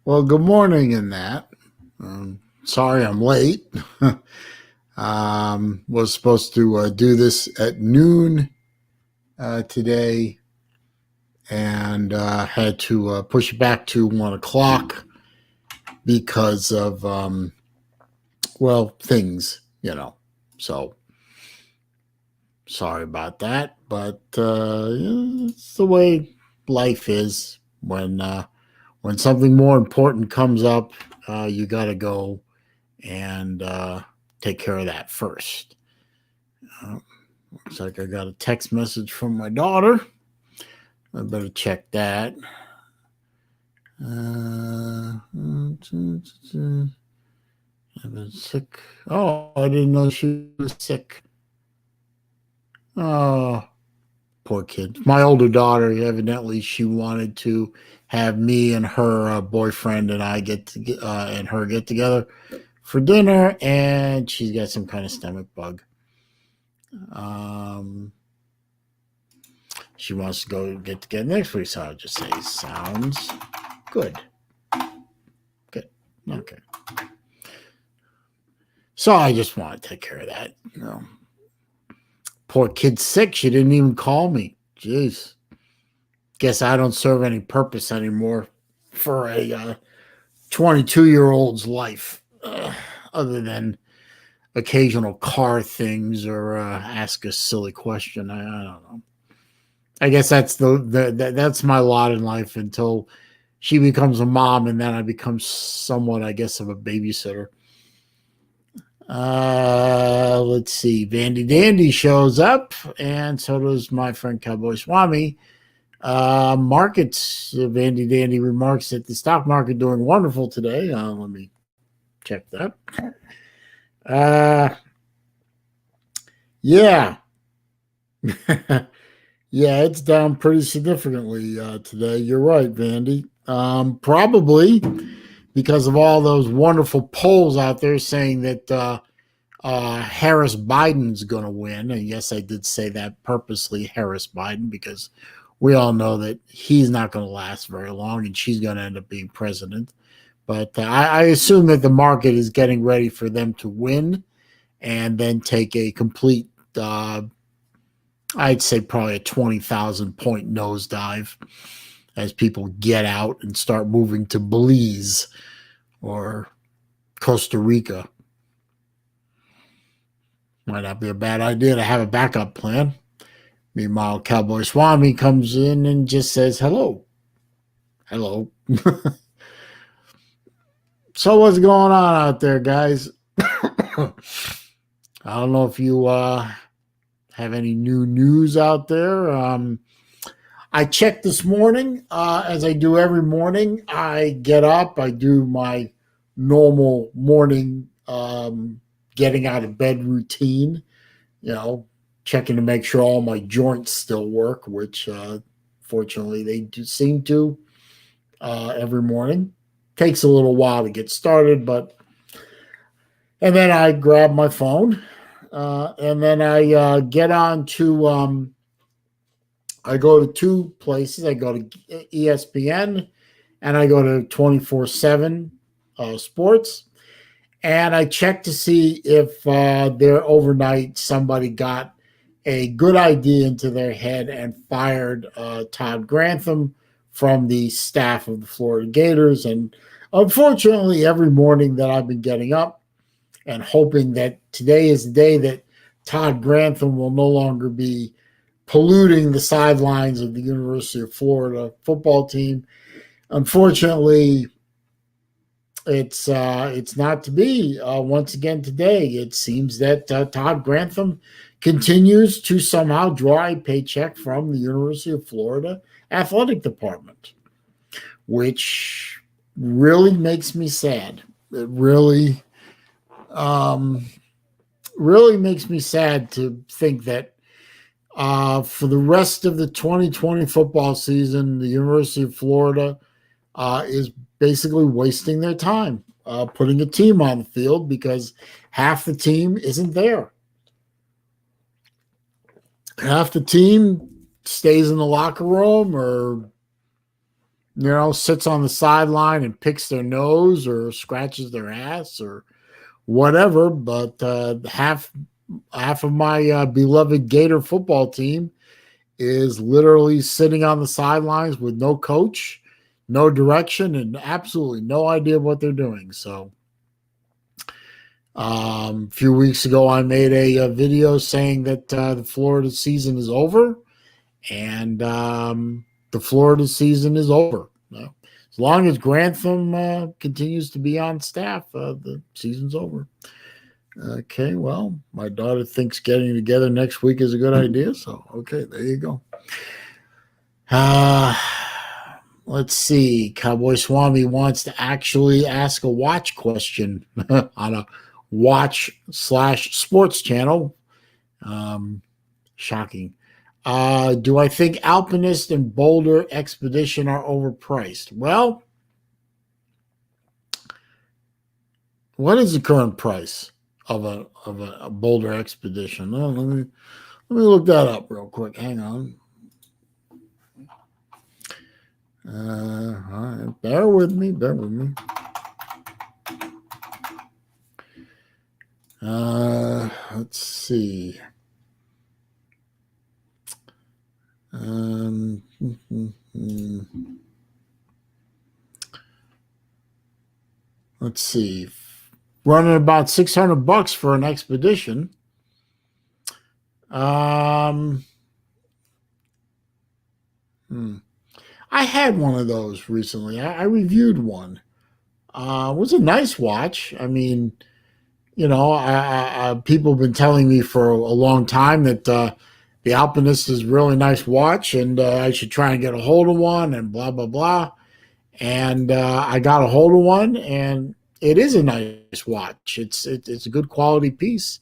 Well, good morning in that. Sorry I'm late. Was supposed to do this at noon today and had to push it back to 1 o'clock because of, things. So sorry about that. But it's the way life is when something more important comes up, you got to go and take care of that first. Uh, Looks like I got a text message from my daughter. I better check that. I've been sick. Oh, I didn't know she was sick. Oh, poor kid. My older daughter, evidently, she wanted to have me and her boyfriend and I and her get together for dinner, and she's got some kind of stomach bug. Um, she wants to go get together next week, so I'll just say sounds good. Good. Okay. So I just want to take care of that. Poor kid's sick. She didn't even call me. Jeez. Guess I don't serve any purpose anymore for a 22-year-old's life, other than occasional car things or ask a silly question. I don't know. I guess that's that's my lot in life until she becomes a mom, and then I become somewhat, I guess, of a babysitter. Let's see. Vandy Dandy shows up, and so does my friend Cowboy Swami. Markets. Vandy Dandy remarks that the stock market doing wonderful today. Let me check that. Yeah. Yeah, it's down pretty significantly today. You're right, Vandy. Probably because of all those wonderful polls out there saying that Harris Biden's going to win. And yes, I did say that purposely, Harris Biden, because we all know that he's not going to last very long and she's going to end up being president. But I assume that the market is getting ready for them to win and then take a complete, I'd say probably a 20,000 point nosedive as people get out and start moving to Belize or Costa Rica. Might not be a bad idea to have a backup plan. Meanwhile, Cowboy Swami comes in and just says, hello. Hello. So what's going on out there, guys? I don't know if you have any new news out there. I checked this morning, as I do every morning. I get up, I do my normal morning getting out of bed routine, checking to make sure all my joints still work, which fortunately they do seem to every morning. Takes a little while to get started, and then I grab my phone, and then I get on to, I go to two places. I go to ESPN and I go to 24/7 Sports, and I check to see if there overnight somebody got a good idea into their head and fired Todd Grantham from the staff of the Florida Gators. And unfortunately, every morning that I've been getting up and hoping that today is the day that Todd Grantham will no longer be polluting the sidelines of the University of Florida football team. Unfortunately, it's not to be. Once again today, it seems that Todd Grantham continues to somehow draw a paycheck from the University of Florida athletic department, which really makes me sad. It really makes me sad to think that for the rest of the 2020 football season, the University of Florida is basically wasting their time putting a team on the field because half the team isn't there. Half the team stays in the locker room or sits on the sideline and picks their nose or scratches their ass or whatever. But half of my beloved Gator football team is literally sitting on the sidelines with no coach, no direction, and absolutely no idea what they're doing. So a few weeks ago, I made a video saying that the Florida season is over, and the Florida season is over. As long as Grantham continues to be on staff, the season's over. Okay, well, my daughter thinks getting together next week is a good idea, so okay, there you go. Let's see. Cowboy Swami wants to actually ask a watch question on a watch/sports channel. Shocking. Do I think Alpinist and Boulder Expedition are overpriced? Well, what is the current price of a Boulder Expedition? Let me look that up real quick. Hang on. All right, bear with me. Let's see. Let's see. Running about $600 for an expedition. I had one of those recently. I reviewed one. It was a nice watch. I mean, people have been telling me for a long time that the Alpinist is a really nice watch, and I should try and get a hold of one, and blah blah blah. And I got a hold of one, and it is a nice watch. It's a good quality piece.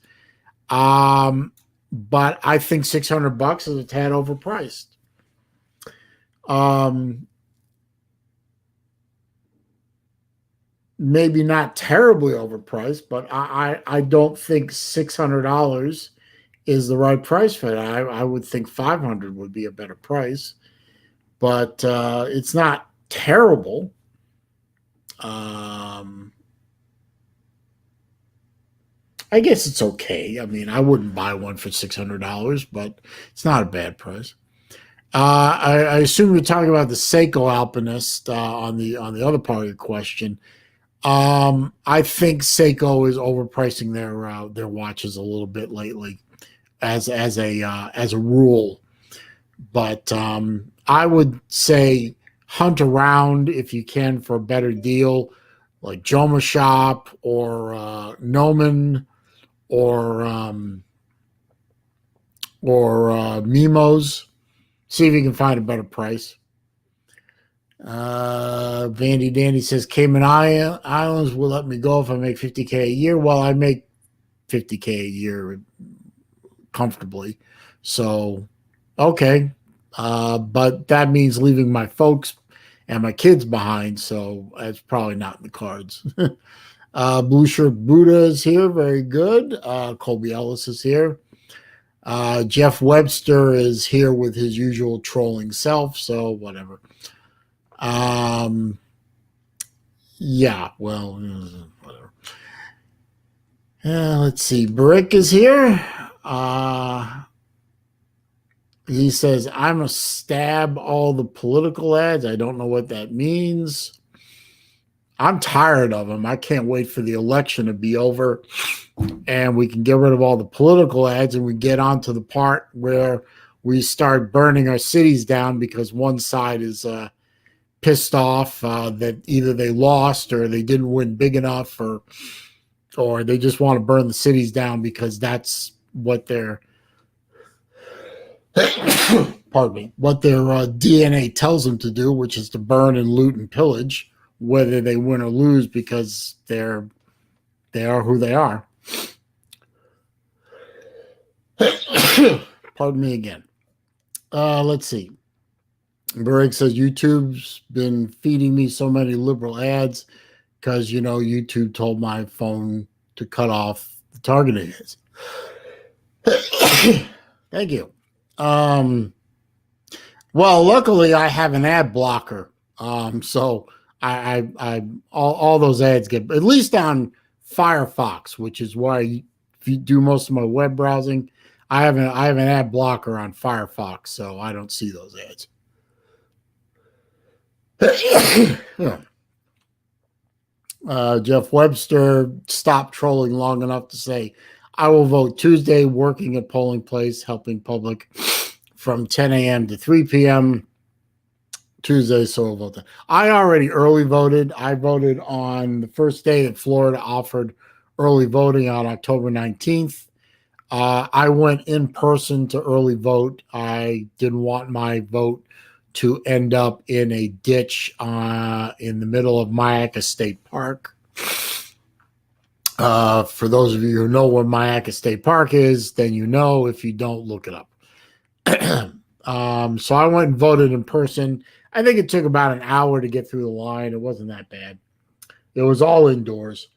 But I think $600 is a tad overpriced. Maybe not terribly overpriced, but I don't think $600 is the right price for it. I would think $500 would be a better price, but it's not terrible. I guess it's okay. I mean, I wouldn't buy one for $600, but it's not a bad price. I assume you're talking about the Seiko Alpinist on the other part of the question. I think Seiko is overpricing their watches a little bit lately, as a rule. But I would say hunt around if you can for a better deal, like Joma Shop or Noman or Mimos. See if you can find a better price. Vandy Dandy says Cayman Islands will let me go if I make $50K a year. Well, I make $50K a year comfortably. So, okay. But that means leaving my folks and my kids behind. So that's probably not in the cards. Blue Shirt Buddha is here. Very good. Colby Ellis is here. Jeff Webster is here with his usual trolling self. So whatever. Yeah, well, whatever. Let's see. Brick is here. He says, I'm a stab all the political ads. I don't know what that means. I'm tired of them. I can't wait for the election to be over and we can get rid of all the political ads and we get on to the part where we start burning our cities down because one side is pissed off that either they lost or they didn't win big enough or they just want to burn the cities down because that's what their pardon me, what their DNA tells them to do, which is to burn and loot and pillage, whether they win or lose, because they are who they are. Pardon me again. Let's see. Berg says YouTube's been feeding me so many liberal ads because, YouTube told my phone to cut off the targeting ads. Thank you. Well, luckily I have an ad blocker So I all those ads get, at least on Firefox, which is why if you do most of my web browsing, I have an ad blocker on Firefox, so I don't see those ads. Yeah. Jeff Webster stopped trolling long enough to say, I will vote Tuesday, working at polling place, helping public from 10 a.m. to 3 p.m. Tuesday, so I'll vote. I already early voted. I voted on the first day that Florida offered early voting on October 19th. I went in person to early vote. I didn't want my vote to end up in a ditch in the middle of Mayaca State Park. For those of you who know where Mayaca State Park is, then you know. If you don't, look it up. So I went and voted in person. I think it took about an hour to get through the line. It wasn't that bad. It was all indoors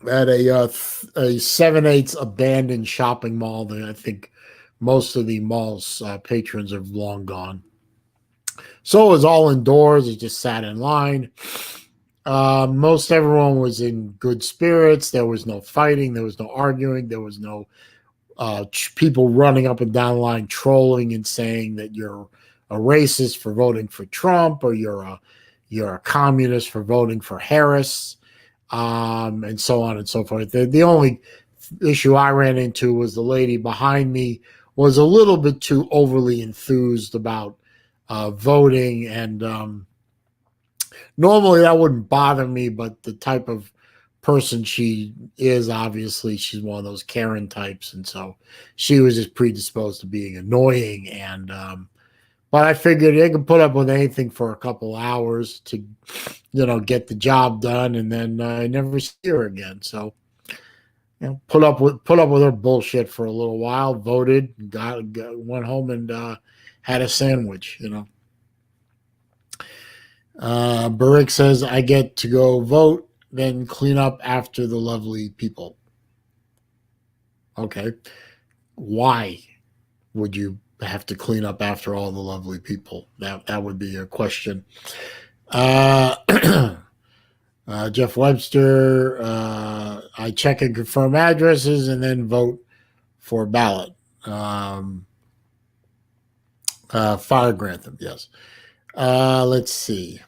at a 7/8 abandoned shopping mall that I think most of the mall's patrons have long gone. So it was all indoors. It just sat in line. Most everyone was in good spirits. There was no fighting. There was no arguing. There was no people running up and down the line trolling and saying that you're a racist for voting for Trump, or you're a communist for voting for Harris, and so on and so forth. The only issue I ran into was the lady behind me was a little bit too overly enthused about voting, and normally that wouldn't bother me, but the type of person she is, obviously she's one of those Karen types, and so she was just predisposed to being annoying. And but I figured they could put up with anything for a couple hours to get the job done, and then I never see her again. So put up with her bullshit for a little while, voted, went home and had a sandwich. Barick says, I get to go vote, then clean up after the lovely people. Okay. Why would you have to clean up after all the lovely people? That would be a question. Jeff Webster, I check and confirm addresses and then vote for ballot. Fire Grantham, yes. Let's see.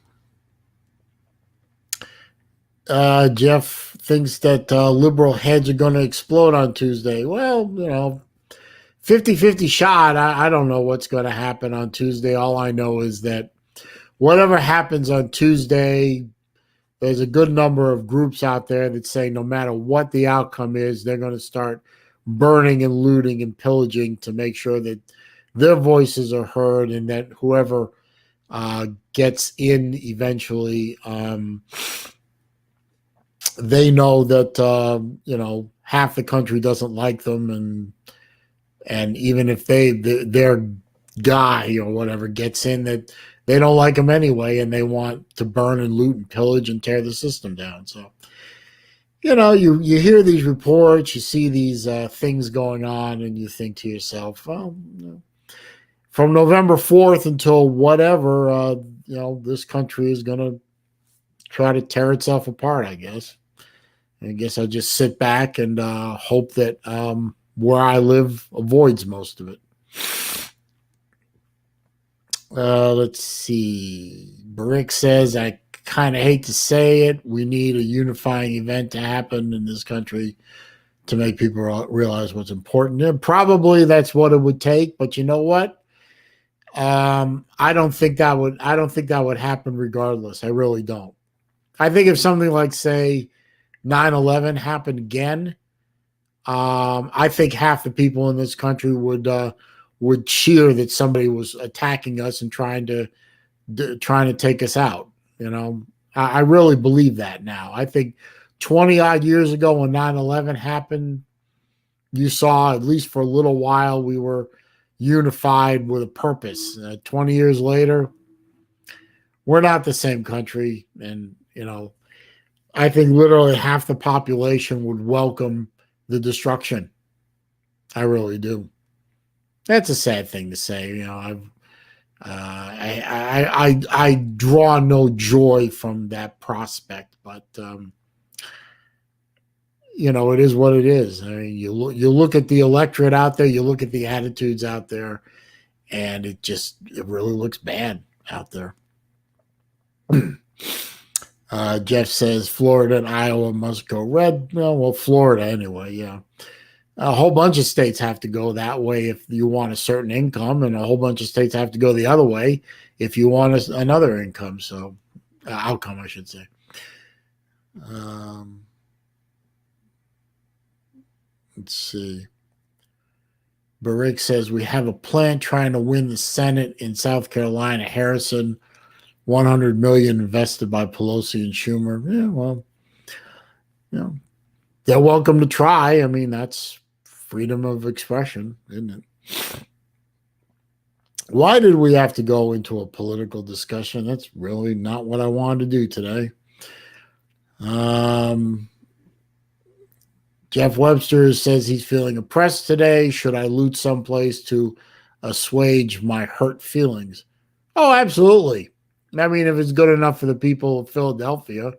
Jeff thinks that liberal heads are going to explode on Tuesday. Well, 50-50 shot. I don't know what's going to happen on Tuesday. All I know is that whatever happens on Tuesday, there's a good number of groups out there that say no matter what the outcome is, they're going to start burning and looting and pillaging to make sure that their voices are heard, and that whoever gets in eventually, they know that half the country doesn't like them, and even if their guy or whatever gets in, that they don't like him anyway, and they want to burn and loot and pillage and tear the system down. So you hear these reports, you see these things going on, and you think to yourself, well, from November 4th until whatever, this country is going to try to tear itself apart, I guess. I guess I'll just sit back and hope that where I live avoids most of it. Let's see. Barick says, I kind of hate to say it, we need a unifying event to happen in this country to make people realize what's important. And probably that's what it would take, but you know what? I don't think that would happen regardless. I really don't. I think if something like, say, 9/11 happened again, I think half the people in this country would cheer that somebody was attacking us and trying to take us out. I really believe that now. I think 20 odd years ago when 9/11 happened, you saw, at least for a little while, we were unified with a purpose. 20 years later, we're not the same country. And, I think literally half the population would welcome the destruction. I really do. That's a sad thing to say. I draw no joy from that prospect, but it is what it is. I mean, you look at the electorate out there, you look at the attitudes out there, and it really looks bad out there. Jeff says Florida and Iowa must go red. Well, Florida anyway. Yeah, a whole bunch of states have to go that way if you want a certain income, and a whole bunch of states have to go the other way if you want another income. So, outcome, I should say. Let's see. Barick says we have a plan trying to win the Senate in South Carolina. Harrison, $100 million invested by Pelosi and Schumer. Yeah, well, they're welcome to try. I mean, that's freedom of expression, isn't it? Why did we have to go into a political discussion? That's really not what I wanted to do today. Jeff Webster says he's feeling oppressed today. Should I loot someplace to assuage my hurt feelings? Oh, absolutely. I mean, if it's good enough for the people of Philadelphia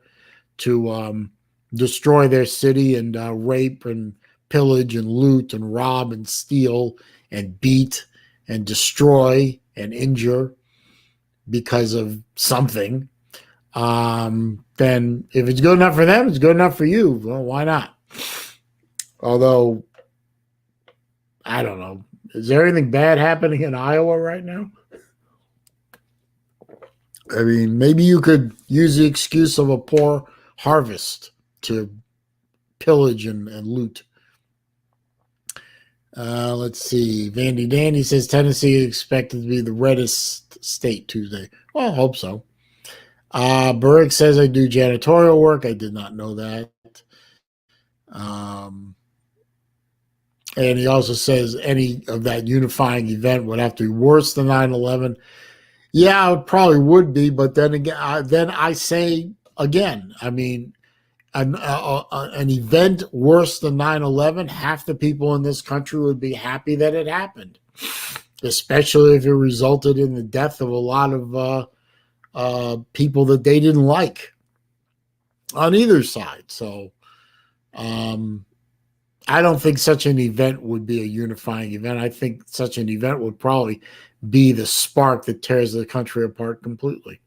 to destroy their city and rape and pillage and loot and rob and steal and beat and destroy and injure because of something, then if it's good enough for them, it's good enough for you. Well, why not? Although, I don't know. Is there anything bad happening in Iowa right now? I mean, maybe you could use the excuse of a poor harvest to pillage and loot. Let's see. Vandy Dandy says Tennessee is expected to be the reddest state Tuesday. Well, I hope so. Burick says I do janitorial work. I did not know that. And he also says any of that unifying event would have to be worse than 9/11. Yeah, it probably would be, but then again, then I say again, I mean, an event worse than 9/11, half the people in this country would be happy that it happened, especially if it resulted in the death of a lot of people that they didn't like on either side. So I don't think such an event would be a unifying event. I think such an event would probably be the spark that tears the country apart completely.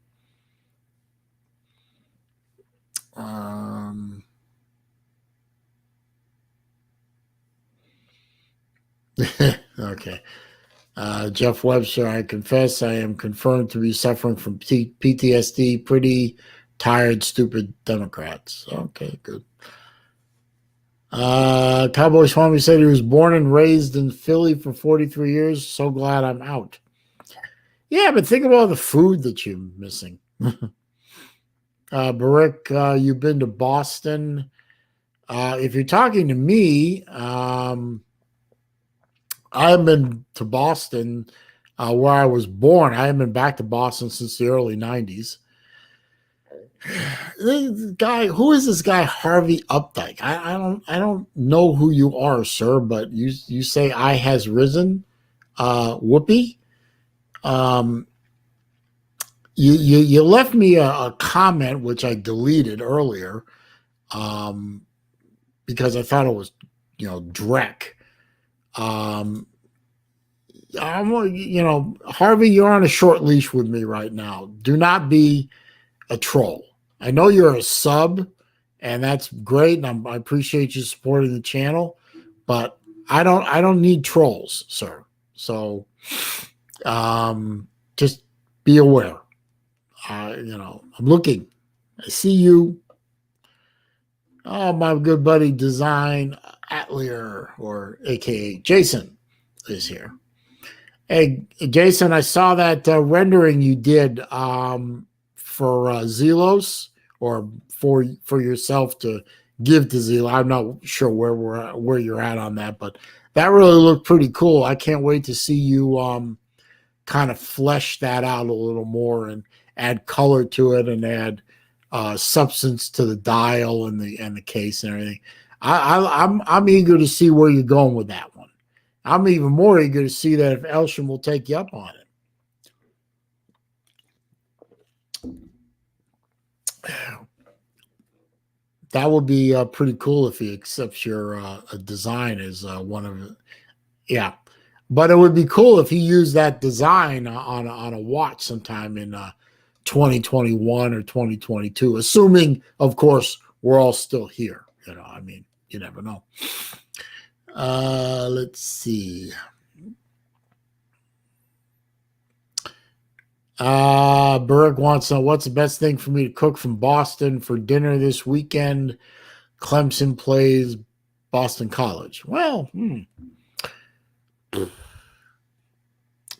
Okay. Jeff Webster, I confess I am confirmed to be suffering from PTSD. Pretty tired, stupid Democrats. Okay, good. Cowboy Swami said he was born and raised in Philly for 43 years. So glad I'm out. Yeah, but think of all the food that you're missing. Barick, you've been to Boston. If you're talking to me, I haven't been to Boston where I was born. I haven't been back to Boston since the early 90s. This guy, who is this guy, Harvey Updike? I don't know who you are, sir, but you say I has risen. Whoopee. You left me a comment which I deleted earlier because I thought it was dreck. Harvey, you're on a short leash with me right now. Do not be a troll. I know you're a sub, and that's great, and I appreciate you supporting the channel, but I don't need trolls, sir. So, just be aware. I'm looking. I see you. Oh, my good buddy Design Atlier, or AKA Jason, is here. Hey, Jason, I saw that rendering you did for Zelos, or for yourself to give to Zelo. I'm not sure where you're at on that, but that really looked pretty cool. I can't wait to see you kind of flesh that out a little more and add color to it and add substance to the dial and the case and everything. I'm eager to see where you're going with that one. I'm even more eager to see that if Elsham will take you up on it. That would be pretty cool if he accepts your design as one of, yeah. But it would be cool if he used that design on a watch sometime in 2021 or 2022, assuming, of course, we're all still here. I mean, you never know. Let's see. Berg wants to know what's the best thing for me to cook from Boston for dinner this weekend. Clemson plays Boston College. Well,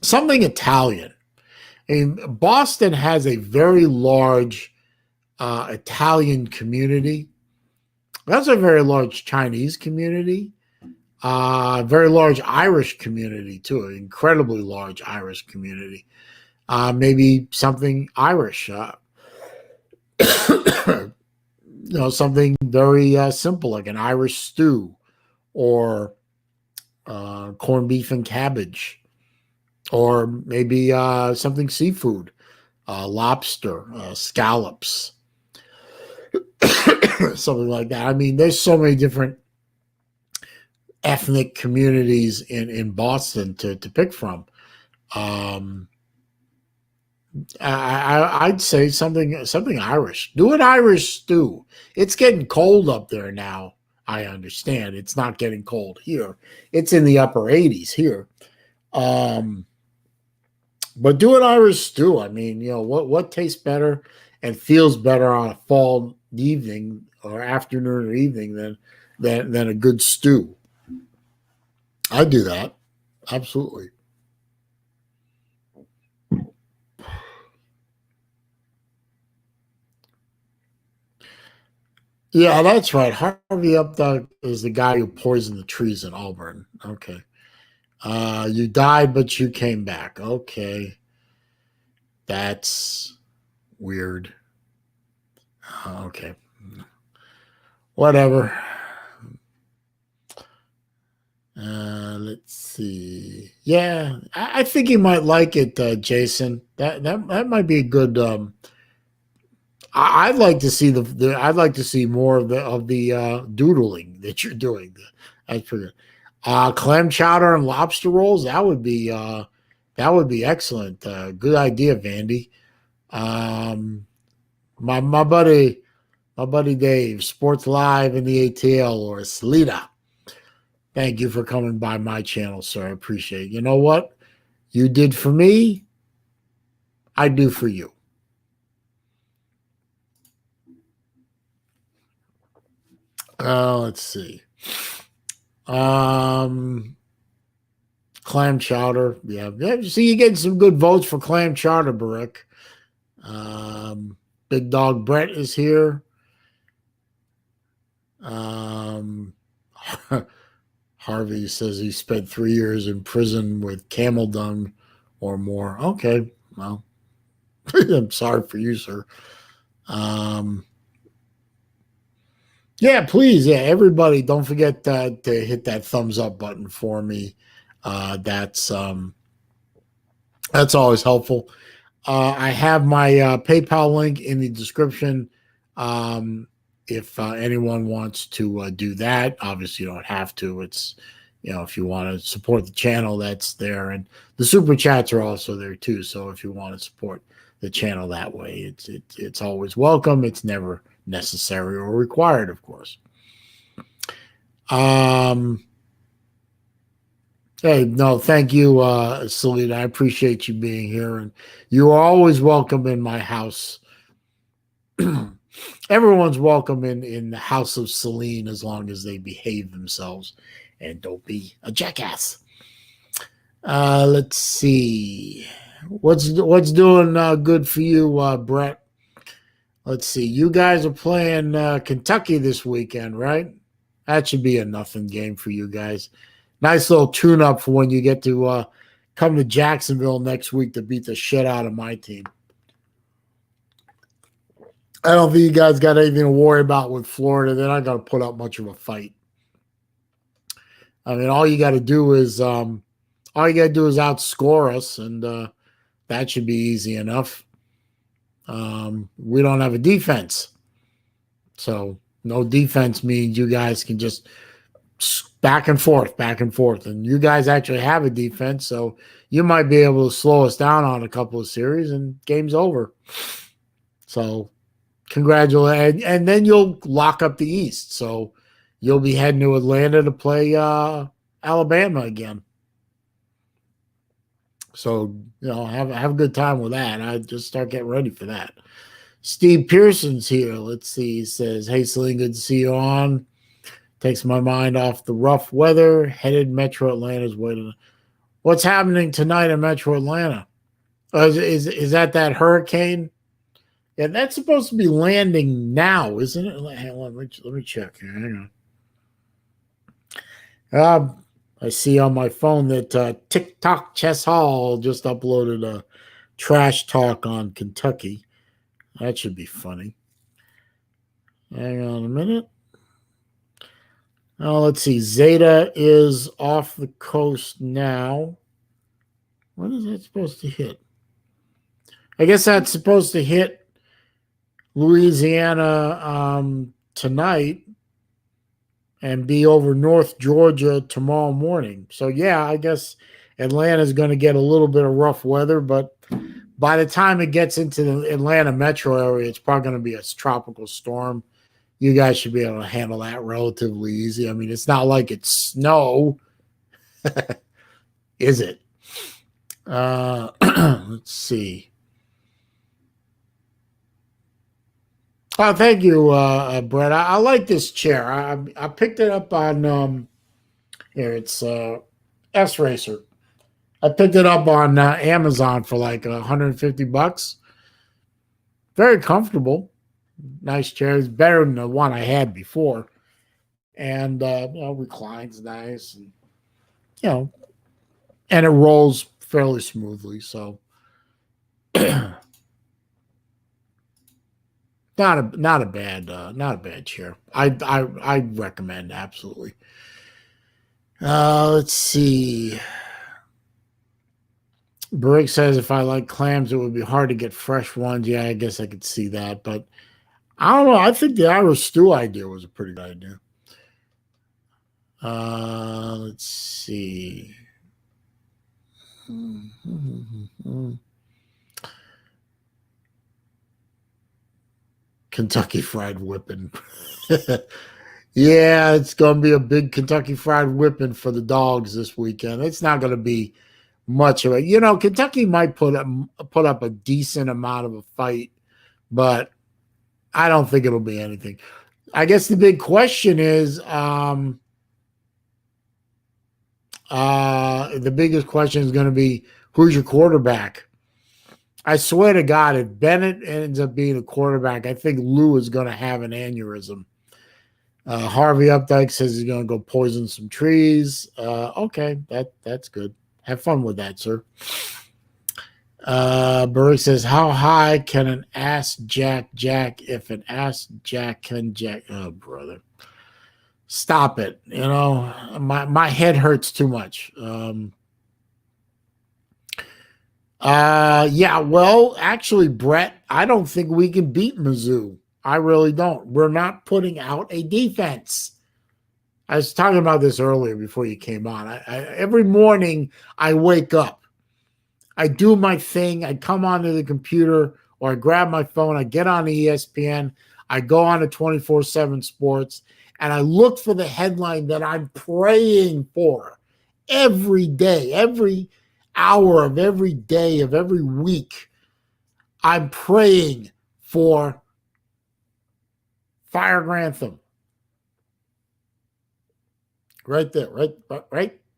something Italian. I mean, Boston has a very large Italian community. That's a very large Chinese community. Very large Irish community too. An incredibly large Irish community. Maybe something Irish. Something very simple like an Irish stew or corned beef and cabbage, or maybe something seafood, lobster, scallops, something like that. I mean, there's so many different ethnic communities in Boston to pick from. I'd say something Irish. Do an Irish stew. It's getting cold up there now. I understand it's not getting cold here. It's in the upper 80s here. But do an Irish stew. I mean, what tastes better and feels better on a fall evening or afternoon or evening than a good stew. I do that. Absolutely. Yeah, that's right. Harvey Updike is the guy who poisoned the trees in Auburn. Okay. You died, but you came back. Okay. That's weird. Okay. Whatever. Let's see. Yeah, I think you might like it, Jason. That might be a good. I'd like to see I'd like to see more of the doodling that you're doing. That's pretty good. Clam chowder and lobster rolls. That would be excellent. Good idea, Vandy. Um, my buddy Dave, Sports Live in the ATL or Salida. Thank you for coming by my channel, sir. I appreciate it. You know what? You did for me, I do for you. Let's see. Clam chowder. Yeah. See, you're getting some good votes for clam chowder, Barak. Big Dog Brett is here. Harvey says he spent 3 years in prison with camel dung or more. Okay, well, I'm sorry for you, sir. Yeah, please, yeah, everybody, don't forget to hit that thumbs up button for me. That's always helpful. I have my PayPal link in the description. If anyone wants to do that, obviously you don't have to. It's, if you want to support the channel, that's there. And the super chats are also there too. So if you want to support the channel that way, it's always welcome. It's never necessary or required, of course. Hey, no, thank you, Selena. I appreciate you being here. And you are always welcome in my house. Everyone's welcome in the house of Saleen as long as they behave themselves and don't be a jackass. Let's see. What's doing good for you, Brett? Let's see. You guys are playing Kentucky this weekend, right? That should be a nothing game for you guys. Nice little tune-up for when you get to come to Jacksonville next week to beat the shit out of my team. I don't think you guys got anything to worry about with Florida. They're not going to put up much of a fight. I mean, all you got to do is outscore us, and that should be easy enough. We don't have a defense, so No defense means you guys can just back and forth, back and forth. And you guys actually have a defense, so you might be able to slow us down on a couple of series and game's over. So congratulations. And then you'll lock up the East. So you'll be heading to Atlanta to play Alabama again. So, have a good time with that. I just start getting ready for that. Steve Pearson's here. Let's see. He says, "Hey, Saleen, good to see you on. Takes my mind off the rough weather. Headed Metro Atlanta's way to." What's happening tonight in Metro Atlanta? Is that hurricane? Yeah, that's supposed to be landing now, isn't it? Hang on, let me check here. Hang on. I see on my phone that TikTok Chess Hall just uploaded a trash talk on Kentucky. That should be funny. Hang on a minute. Oh, let's see. Zeta is off the coast now. When is that supposed to hit? I guess that's supposed to hit Louisiana tonight and be over North Georgia tomorrow morning. So, yeah, I guess Atlanta's going to get a little bit of rough weather, but by the time it gets into the Atlanta metro area, it's probably going to be a tropical storm. You guys should be able to handle that relatively easy. I mean, it's not like it's snow, is it? Let's see. Oh, thank you, Brett. I like this chair. I picked it up on here. It's S Racer. I picked it up on Amazon for like $150. Very comfortable. Nice chair. It's better than the one I had before. And reclines nice, and and it rolls fairly smoothly. So not a bad chair. I recommend absolutely. Let's see. Brick says if I like clams, it would be hard to get fresh ones. Yeah, I guess I could see that, but I don't know. I think the Irish stew idea was a pretty good idea. Let's see. Kentucky Fried Whipping. Yeah, it's going to be a big Kentucky Fried Whipping for the dogs this weekend. It's not going to be much of it. Kentucky might put up a decent amount of a fight, but I don't think it'll be anything. I guess the big question is, the biggest question is going to be, who's your quarterback? I swear to God, if Bennett ends up being a quarterback, I think Lou is going to have an aneurysm. Harvey Updike says he's going to go poison some trees. Okay, that's good. Have fun with that, sir. Burry says, how high can an ass jack if an ass jack can jack? Oh, brother. Stop it. My head hurts too much. Yeah, well, actually, Brett, I don't think we can beat Mizzou. I really don't. We're not putting out a defense. I was talking about this earlier before you came on. Every morning I wake up, I do my thing, I come onto the computer or I grab my phone, I get on ESPN, I go on to 24/7 Sports, and I look for the headline that I'm praying for every day, every hour of every day of every week. I'm praying for Fire Grantham. Right there, right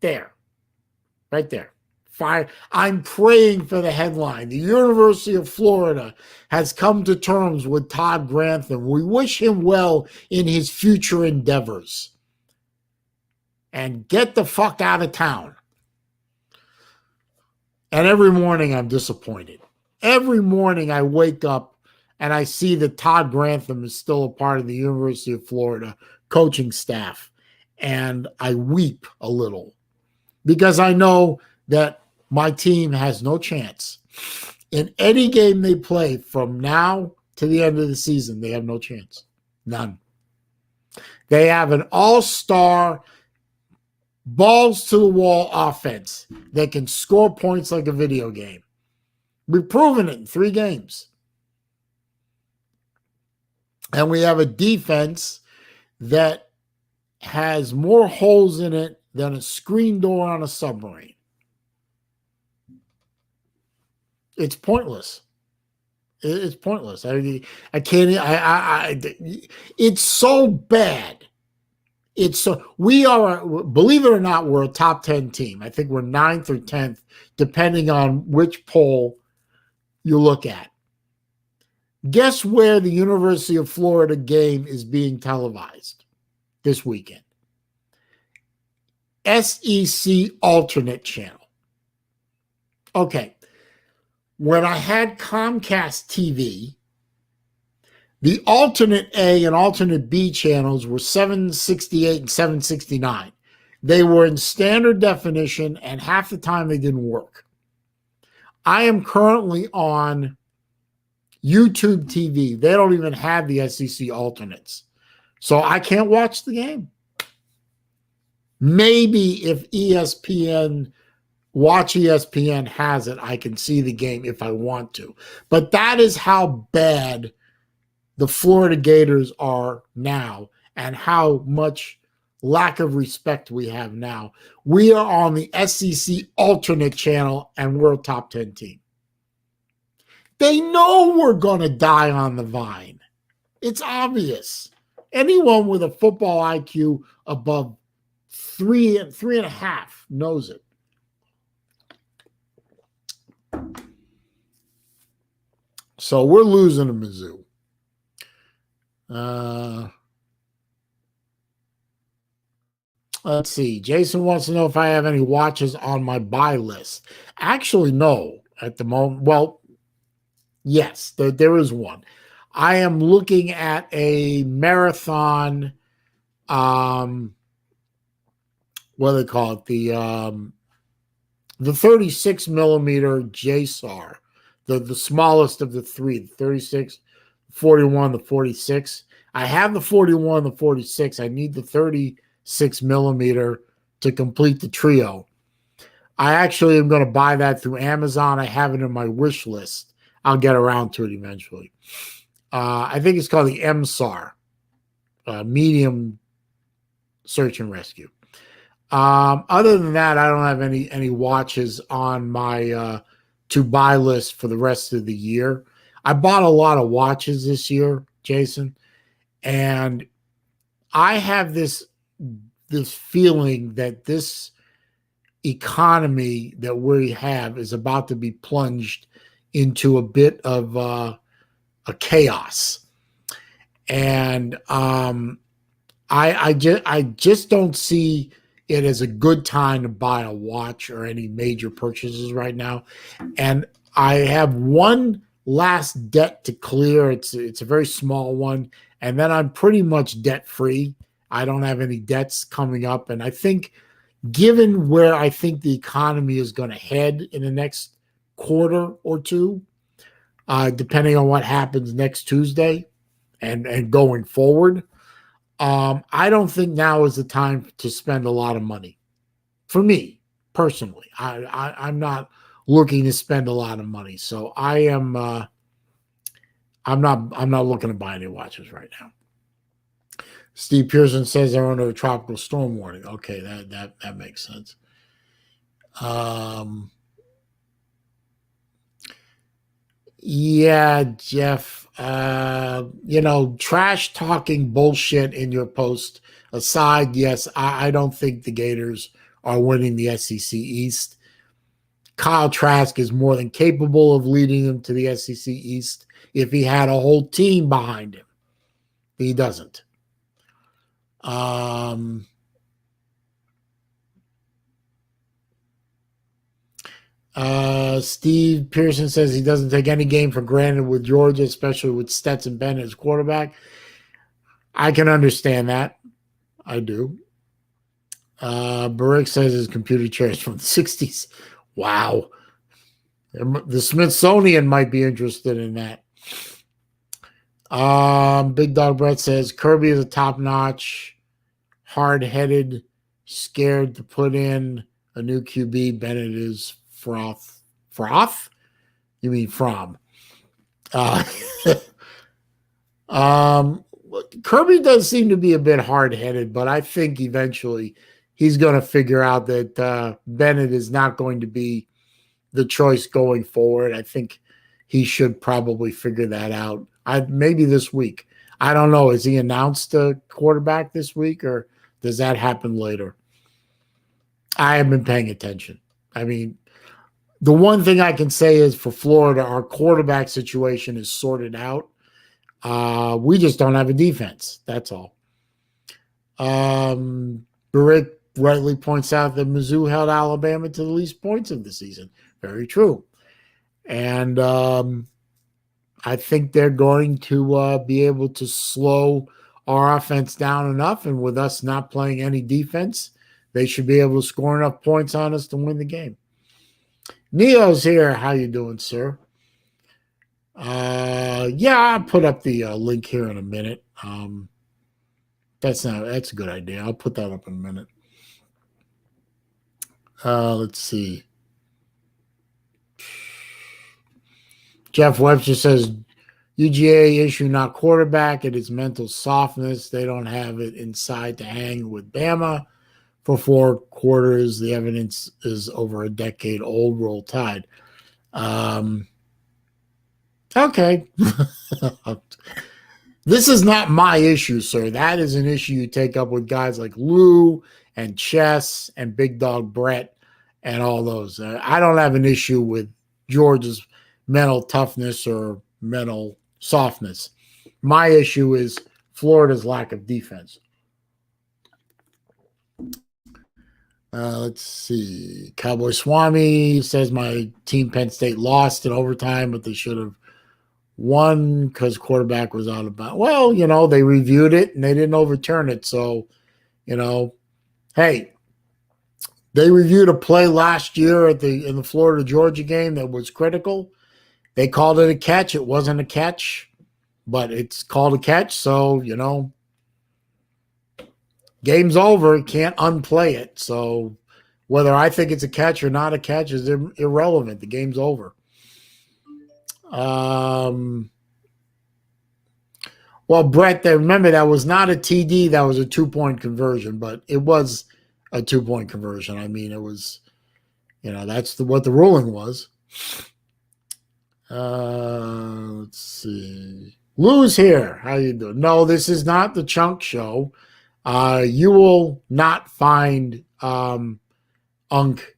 there. Right there. Fire. I'm praying for the headline. The University of Florida has come to terms with Todd Grantham. We wish him well in his future endeavors. And get the fuck out of town. And every morning I'm disappointed. Every morning I wake up and I see that Todd Grantham is still a part of the University of Florida coaching staff. And I weep a little because I know that my team has no chance. In any game they play from now to the end of the season, they have no chance. None. They have an all-star, balls-to-the-wall offense that can score points like a video game. We've proven it in 3 games. And we have a defense that has more holes in it than a screen door on a submarine. It's pointless. It's pointless. I can't. It's so bad. It's so. We are. Believe it or not, we're a top 10 team. I think we're 9th or 10th, depending on which poll you look at. Guess where the University of Florida game is being televised this weekend? SEC alternate channel. Okay. When I had Comcast TV, the alternate A and alternate B channels were 768 and 769. They were in standard definition, and half the time they didn't work. I am currently on YouTube TV. They don't even have the SEC alternates. So I can't watch the game. Maybe if Watch ESPN has it, I can see the game if I want to. But that is how bad the Florida Gators are now and how much lack of respect we have now. We are on the SEC alternate channel, and we're a top 10 team. They know we're going to die on the vine. It's obvious. Anyone with a football IQ above 3.5 knows it. So we're losing to Mizzou. Let's see. Jason wants to know if I have any watches on my buy list. Actually, no. At the moment, well, yes, there is one. I am looking at a marathon. What do they call it? The 36 millimeter JSAR, the smallest of the 3, the 36, 41, the 46. I have the 41, the 46. I need the 36 millimeter to complete the trio. I actually am going to buy that through Amazon. I have it in my wish list. I'll get around to it eventually. I think it's called the MSAR, medium search and rescue. Other than that, I don't have any watches on my to buy list for the rest of the year. I bought a lot of watches this year, Jason, and I have this feeling that this economy that we have is about to be plunged into a bit of a chaos, and I just don't see it as a good time to buy a watch or any major purchases right now. And I have one last debt to clear. It's a very small one, and then I'm pretty much debt free. I don't have any debts coming up, and I think, given where I think the economy is going to head in the next quarter or two, depending on what happens next Tuesday and going forward, I don't think now is the time to spend a lot of money. For me, personally, I'm not looking to spend a lot of money, so I am. I'm not looking to buy any watches right now. Steve Pearson says they're under a tropical storm warning. Okay, that makes sense. Yeah, Jeff. Trash talking bullshit in your post aside, yes, I don't think the Gators are winning the SEC East. Kyle Trask is more than capable of leading them to the SEC East if he had a whole team behind him. He doesn't. Steve Pearson says he doesn't take any game for granted with Georgia, especially with Stetson Bennett as quarterback. I can understand that. I do. Barick says his computer chair is from the 60s. Wow. The Smithsonian might be interested in that. Big Dog Brett says Kirby is a top-notch, hard-headed, scared to put in a new QB. Bennett is froth. Froth? You mean from? Uh, um, Kirby does seem to be a bit hard-headed, but I think eventually he's going to figure out that Bennett is not going to be the choice going forward. I think he should probably figure that out. Maybe this week. I don't know. Is he announced a quarterback this week, or does that happen later? I haven't been paying attention. I mean, the one thing I can say is for Florida, our quarterback situation is sorted out. We just don't have a defense. That's all. Barrick rightly points out that Mizzou held Alabama to the least points of the season. Very true. And I think they're going to be able to slow our offense down enough. And with us not playing any defense, they should be able to score enough points on us to win the game. Neo's here. How you doing, sir? Yeah, I'll put up the link here in a minute. That's a good idea. I'll put that up in a minute. Let's see. Jeff Webster says UGA issue not quarterback. It is mental softness. They don't have it inside to hang with Bama for 4 quarters. The evidence is over a decade old. Roll Tide. Okay. This is not my issue, sir. That is an issue you take up with guys like Lou and Chess and Big Dog Brett and all those. I don't have an issue with George's mental toughness or mental softness. My issue is Florida's lack of defense. Let's see. Cowboy Swami says my team Penn State lost in overtime, but they should have won because quarterback was out of bounds. Well, they reviewed it and they didn't overturn it. So, hey, they reviewed a play last year in the Florida Georgia game that was critical. They called it a catch. It wasn't a catch, but it's called a catch. So, game's over. Can't unplay it. So whether I think it's a catch or not a catch is irrelevant. The game's over. Well, Brett, remember that was not a TD. That was a 2-point conversion, but it was a 2-point conversion. I mean, it was, that's what the ruling was. Let's see. Lou's here. How you doing? No, this is not the Chunk Show. You will not find Unk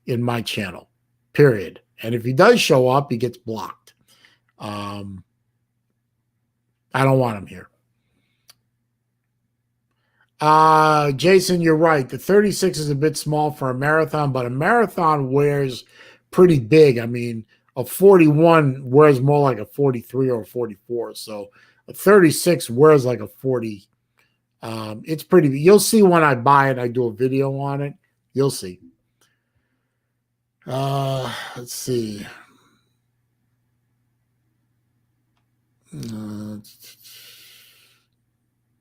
in my channel, period. And if he does show up, he gets blocked. I don't want him here. Jason, you're right. The 36 is a bit small for a marathon, but a marathon wears pretty big. I mean, a 41 wears more like a 43 or a 44. So a 36 wears like a 40. It's pretty. You'll see when I buy it. I do a video on it. You'll see. Let's see.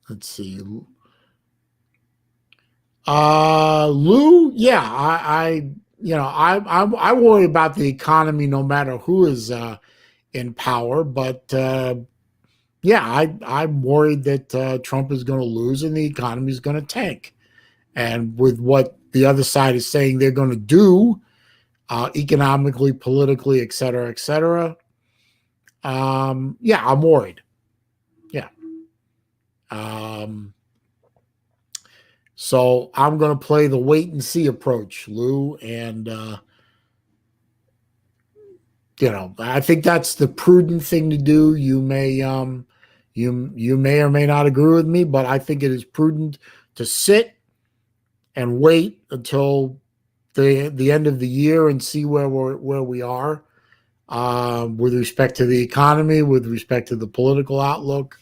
Let's see. Lou, yeah, I worry about the economy no matter who is in power, but yeah, I'm worried that Trump is going to lose and the economy is going to tank. And with what the other side is saying they're going to do economically, politically, et cetera, yeah, I'm worried. Yeah. So I'm going to play the wait and see approach, Lou, and I think that's the prudent thing to do. You may you may or may not agree with me, but I think it is prudent to sit and wait until the end of the year and see where we are with respect to the economy, with respect to the political outlook,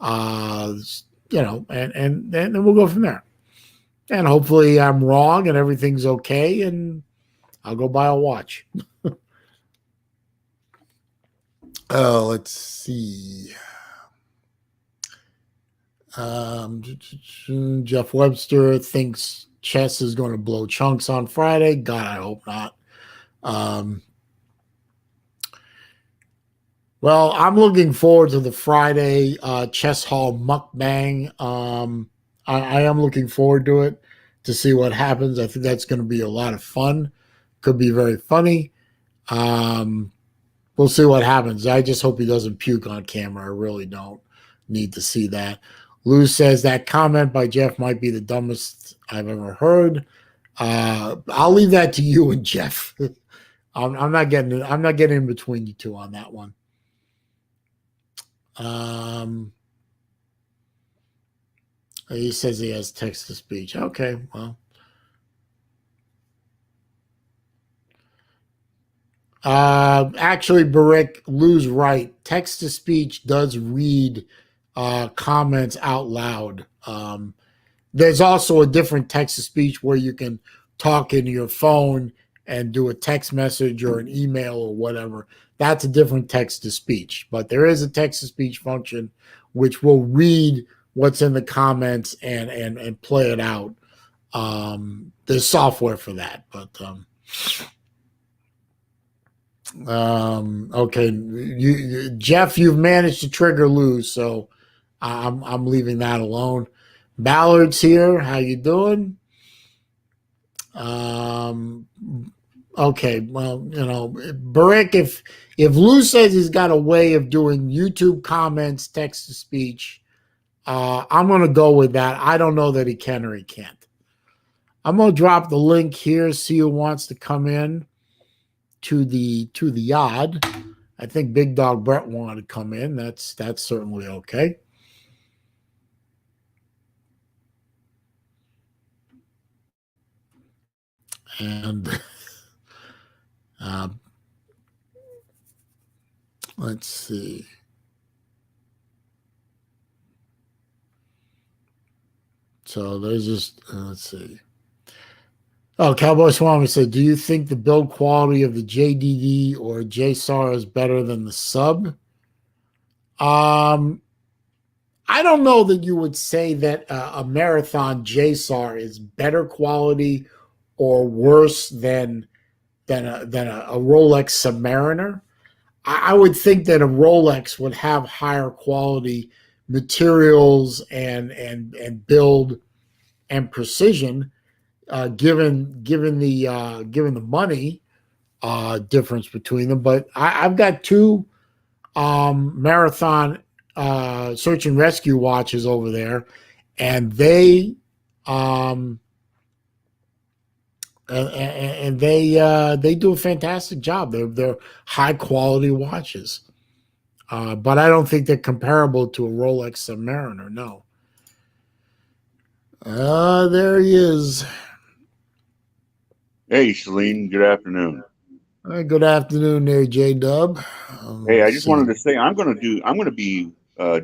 and then we'll go from there. And hopefully I'm wrong and everything's okay, and I'll go buy a watch. Let's see. Jeff Webster thinks chess is going to blow chunks on Friday. God, I hope not. Well, I'm looking forward to the Friday chess hall mukbang. I am looking forward to it to see what happens. I think that's going to be a lot of fun. Could be very funny. Um, we'll see what happens. I just hope he doesn't puke on camera. I really don't need to see that. Lou says that comment by Jeff might be the dumbest I've ever heard. I'll leave that to you and Jeff. I'm not getting. I'm not getting in between you two on that one. He says he has text to speech. Okay, well. Actually, Barick, Lou's right. Text to speech does read comments out loud. There's also a different text to speech where you can talk into your phone and do a text message or an email or whatever. That's a different text to speech. But there is a text to speech function which will read what's in the comments and play it out. There's software for that, but okay, Jeff, you've managed to trigger Lou, so I'm leaving that alone. Ballard's here. How you doing? Okay, well, you know, Barick, if Lou says he's got a way of doing YouTube comments, text to speech, I'm going to go with that. I don't know that he can or he can't. I'm going to drop the link here. See who wants to come in to the yard. I think Big Dog Brett wanted to come in. That's certainly okay. And let's see. So there's just let's see. Oh, Cowboy Swami said, "Do you think the build quality of the JDD or JSAR is better than the sub?" I don't know that you would say that a Marathon JSAR is better quality or worse than a Rolex Submariner. I would think that a Rolex would have higher quality materials and build and precision, given the money difference between them. But I've got two Marathon search and rescue watches over there, and they they do a fantastic job. They're high quality watches, but I don't think they're comparable to a Rolex Submariner. No. There he is. Hey, Saleen. Good afternoon. Good afternoon, there, J Dub. Hey, I just wanted to say I'm going to be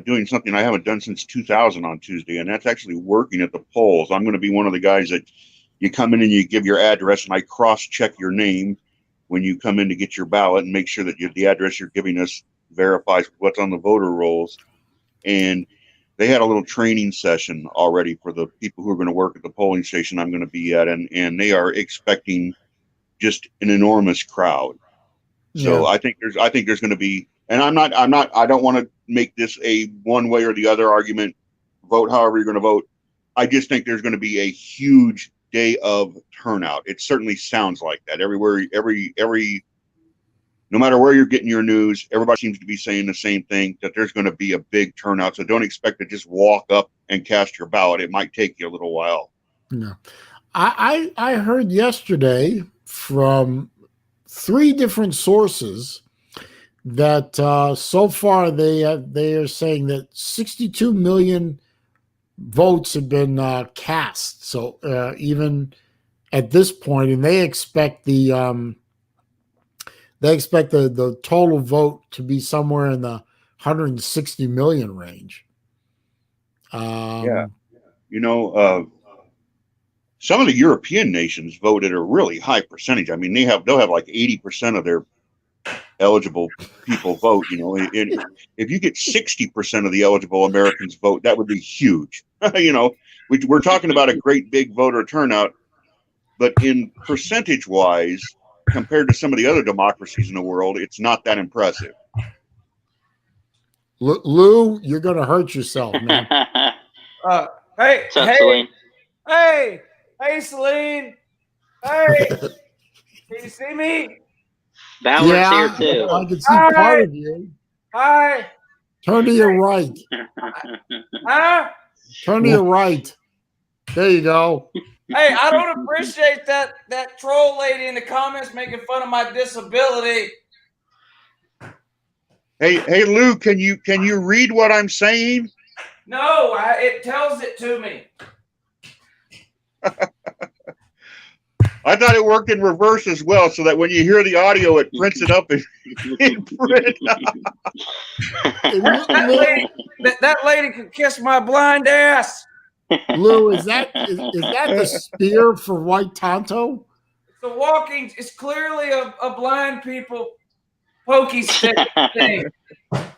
doing something I haven't done since 2000 on Tuesday, and that's actually working at the polls. I'm going to be one of the guys that you come in and you give your address, and I cross-check your name when you come in to get your ballot and make sure that the address you're giving us verifies what's on the voter rolls. And they had a little training session already for the people who are going to work at the polling station I'm going to be at, and they are expecting just an enormous crowd. So yeah. I think there's going to be, and I don't want to make this a one way or the other argument. Vote however you're going to vote. I just think there's going to be a huge day of turnout. It certainly sounds like that everywhere. No matter where you're getting your news, everybody seems to be saying the same thing, that there's going to be a big turnout. So don't expect to just walk up and cast your ballot. It might take you a little while. No, I heard yesterday from 3 different sources that so far they are saying that 62 million votes have been cast. So even at this point, and they expect the total vote to be somewhere in the 160 million range. Yeah, some of the European nations voted a really high percentage. I mean, they'll have like 80% of their eligible people vote. If you get 60% of the eligible Americans vote, that would be huge. We're talking about a great big voter turnout, but in percentage wise, compared to some of the other democracies in the world, it's not that impressive. Lou, you're going to hurt yourself, man. Hey, What's up, Saleen? hey, Saleen. Hey, can you see me? Ballard's here too. I can see part of you. Hi. Turn to your right. Huh? Turn to your right. There you go. Hey, I don't appreciate that troll lady in the comments making fun of my disability. Hey, Lou, can you read what I'm saying? No, it tells it to me. I thought it worked in reverse as well, so that when you hear the audio, it prints it up in print. that lady can kiss my blind ass. Lou, is that the spear for White Tonto? It's clearly a blind people pokey stick thing.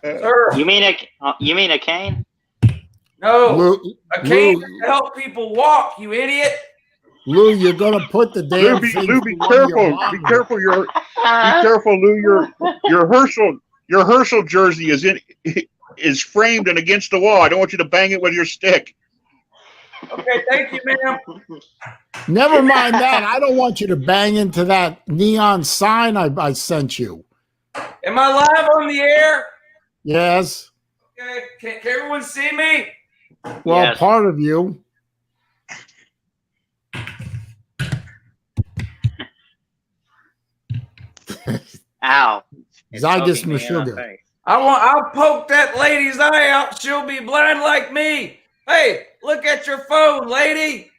Sir. You mean a cane? No, a cane to help people walk. You idiot. Lou, you're gonna put the damn Lou, be careful. Be careful. Be careful, Lou. Your Herschel jersey is framed and against the wall. I don't want you to bang it with your stick. Okay, thank you, ma'am. Never mind that. I don't want you to bang into that neon sign I sent you. Am I live on the air? Yes. Okay, can everyone see me? Well, yes. Part of you. Ow. Zygus Meshuggah. I'll poke that lady's eye out. She'll be blind like me. Hey, look at your phone, lady.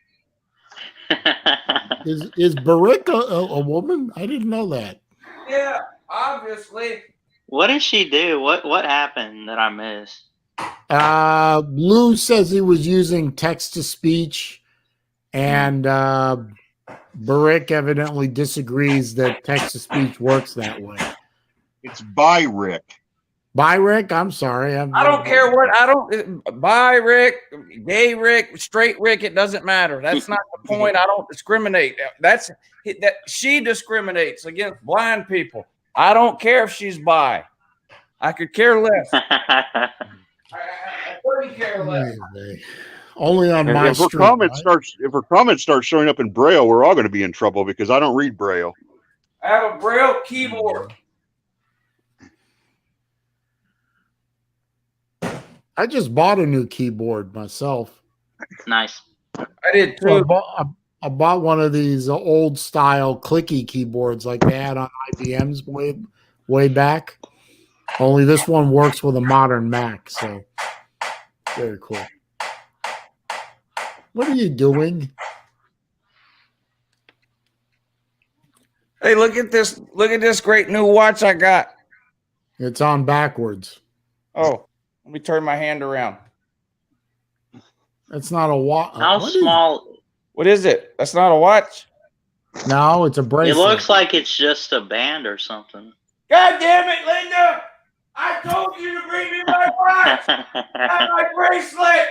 Is Barik a woman? I didn't know that. Yeah, obviously. What did she do? What happened that I missed? Lou says he was using text to speech, and Barik evidently disagrees that text to speech works that way. It's by Rick. By Rick, I'm sorry. I don't care what bi Rick, gay Rick, straight Rick. It doesn't matter. That's not the point. I don't discriminate. That she discriminates against blind people. I don't care if she's bi. I could care less. I couldn't care less. Only on my street. If her comments start showing up in Braille, we're all going to be in trouble because I don't read Braille. I have a Braille keyboard. I just bought a new keyboard myself. Nice. I did too. So I bought one of these old style clicky keyboards like they had on IBM's way back. Only this one works with a modern Mac, so very cool. What are you doing? Hey, look at this! Look at this great new watch I got. It's on backwards. Oh, let me turn my hand around. That's not a watch. How small? What is it? That's not a watch. No, it's a bracelet. It looks like it's just a band or something. God damn it, Linda! I told you to bring me my watch and my bracelet.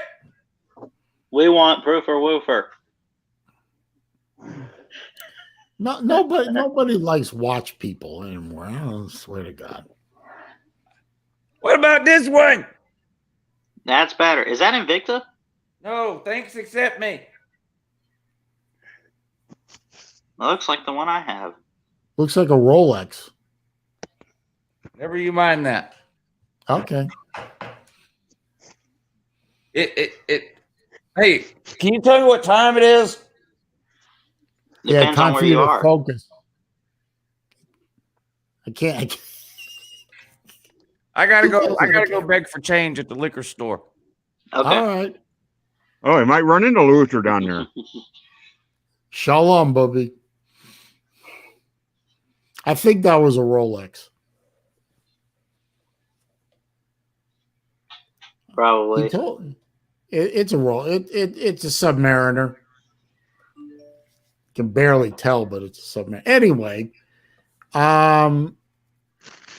We want proofer woofer. No, nobody likes watch people anymore. I swear to God. What about this one? That's better. Is that Invicta? No, thanks, accept me. Looks like the one I have. Looks like a Rolex. Never you mind that. Okay. Hey, can you tell me what time it is? Depends time on for where you you to are. focus. I can't. I gotta go beg for change at the liquor store. Okay. All right. Oh, I might run into Luther down there. Shalom, Bubby. I think that was a Rolex. Probably. It's a Rolex. It's a Submariner. Can barely tell, but it's a Submariner. Anyway,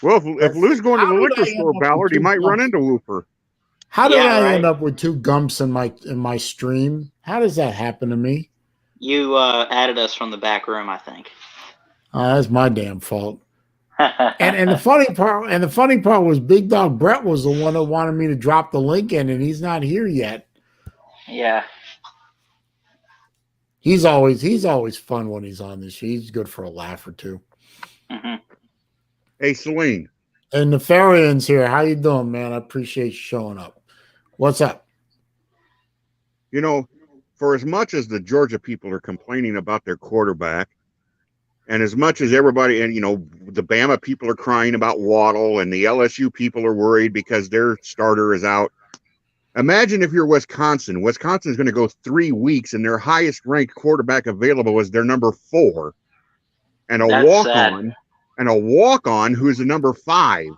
Well, if Lou's going to the How did liquor I end store, up with Ballard, he two might run gumps? into Wooper. How did Yeah, I right. end up with 2 gumps in my stream? How does that happen to me? You added us from the back room, I think. That's my damn fault. And the funny part was Big Dog Brett was the one that wanted me to drop the link in, and he's not here yet. Yeah. He's always fun when he's on this show. He's good for a laugh or two. Hmm. Hey, Saleen. And Nefarian's here. How you doing, man? I appreciate you showing up. What's up? You know, for as much as the Georgia people are complaining about their quarterback, and as much as everybody, and the Bama people are crying about Waddle, and the LSU people are worried because their starter is out. Imagine if you're Wisconsin. Wisconsin's going to go 3 weeks, and their highest ranked quarterback available is their number 4, and a walk-on who's the number 5.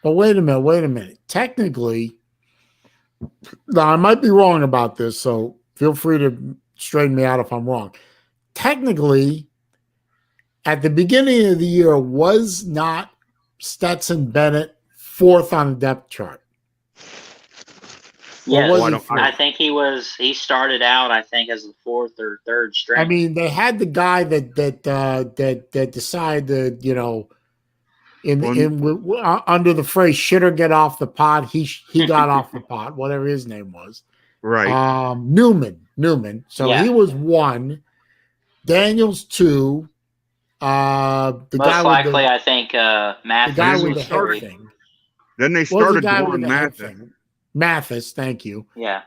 But wait a minute. Technically, now I might be wrong about this, so feel free to straighten me out if I'm wrong. Technically, at the beginning of the year, was not Stetson Bennett 4th on the depth chart? Yes, was he I think he started out, I think, as the 4th or 3rd string. I mean, they had the guy that decided, under the phrase "shit or get off the pot," he got off the pot, whatever his name was. Right. Newman. So he was 1. Daniels 2. Most likely, I think Mathis. The guy with was the head 3. thing. Then they started Dwan Mathis. Mathis, thank you. Yeah.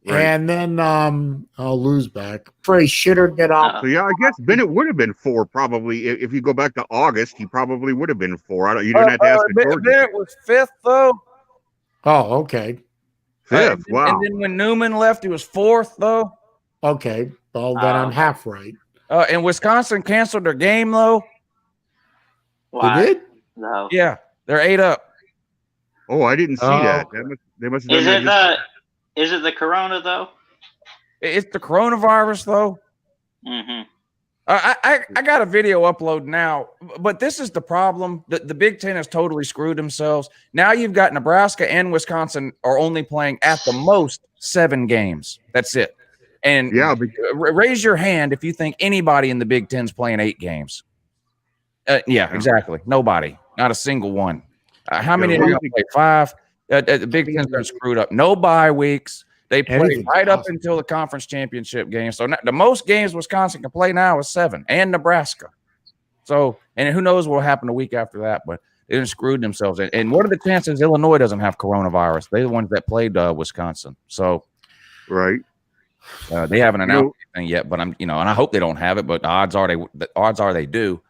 Right. And then I'll lose back. Phrase shit or get off. So yeah, I guess Bennett would have been 4 probably. If you go back to August, he probably would have been 4. You didn't have to ask Bennett was 5th though. Oh, okay. 5th. Wow. And then when Newman left, he was 4th though. Okay. Well, then I'm half right. And Wisconsin canceled their game though. Why? They did? No. Yeah, they're 8 up. Oh, I didn't see that. They must have done that. Is it the corona though? It's the coronavirus though. Mm-hmm. I got a video upload now, but this is the problem. The Big Ten has totally screwed themselves. Now you've got Nebraska and Wisconsin are only playing at the most 7 games. That's it. And raise your hand if you think anybody in the Big Ten's playing 8 games. Yeah, exactly. Nobody. Not a single one. How many are going to play? 5? The Big Ten's been screwed up. No bye weeks. They play right up until the conference championship game. So the most games Wisconsin can play now is 7, and Nebraska. So, and who knows what will happen a week after that, but they screwed themselves. And what are the chances Illinois doesn't have coronavirus? They're the ones that played Wisconsin. So, right. They haven't announced anything yet, but and I hope they don't have it, but the odds are they do.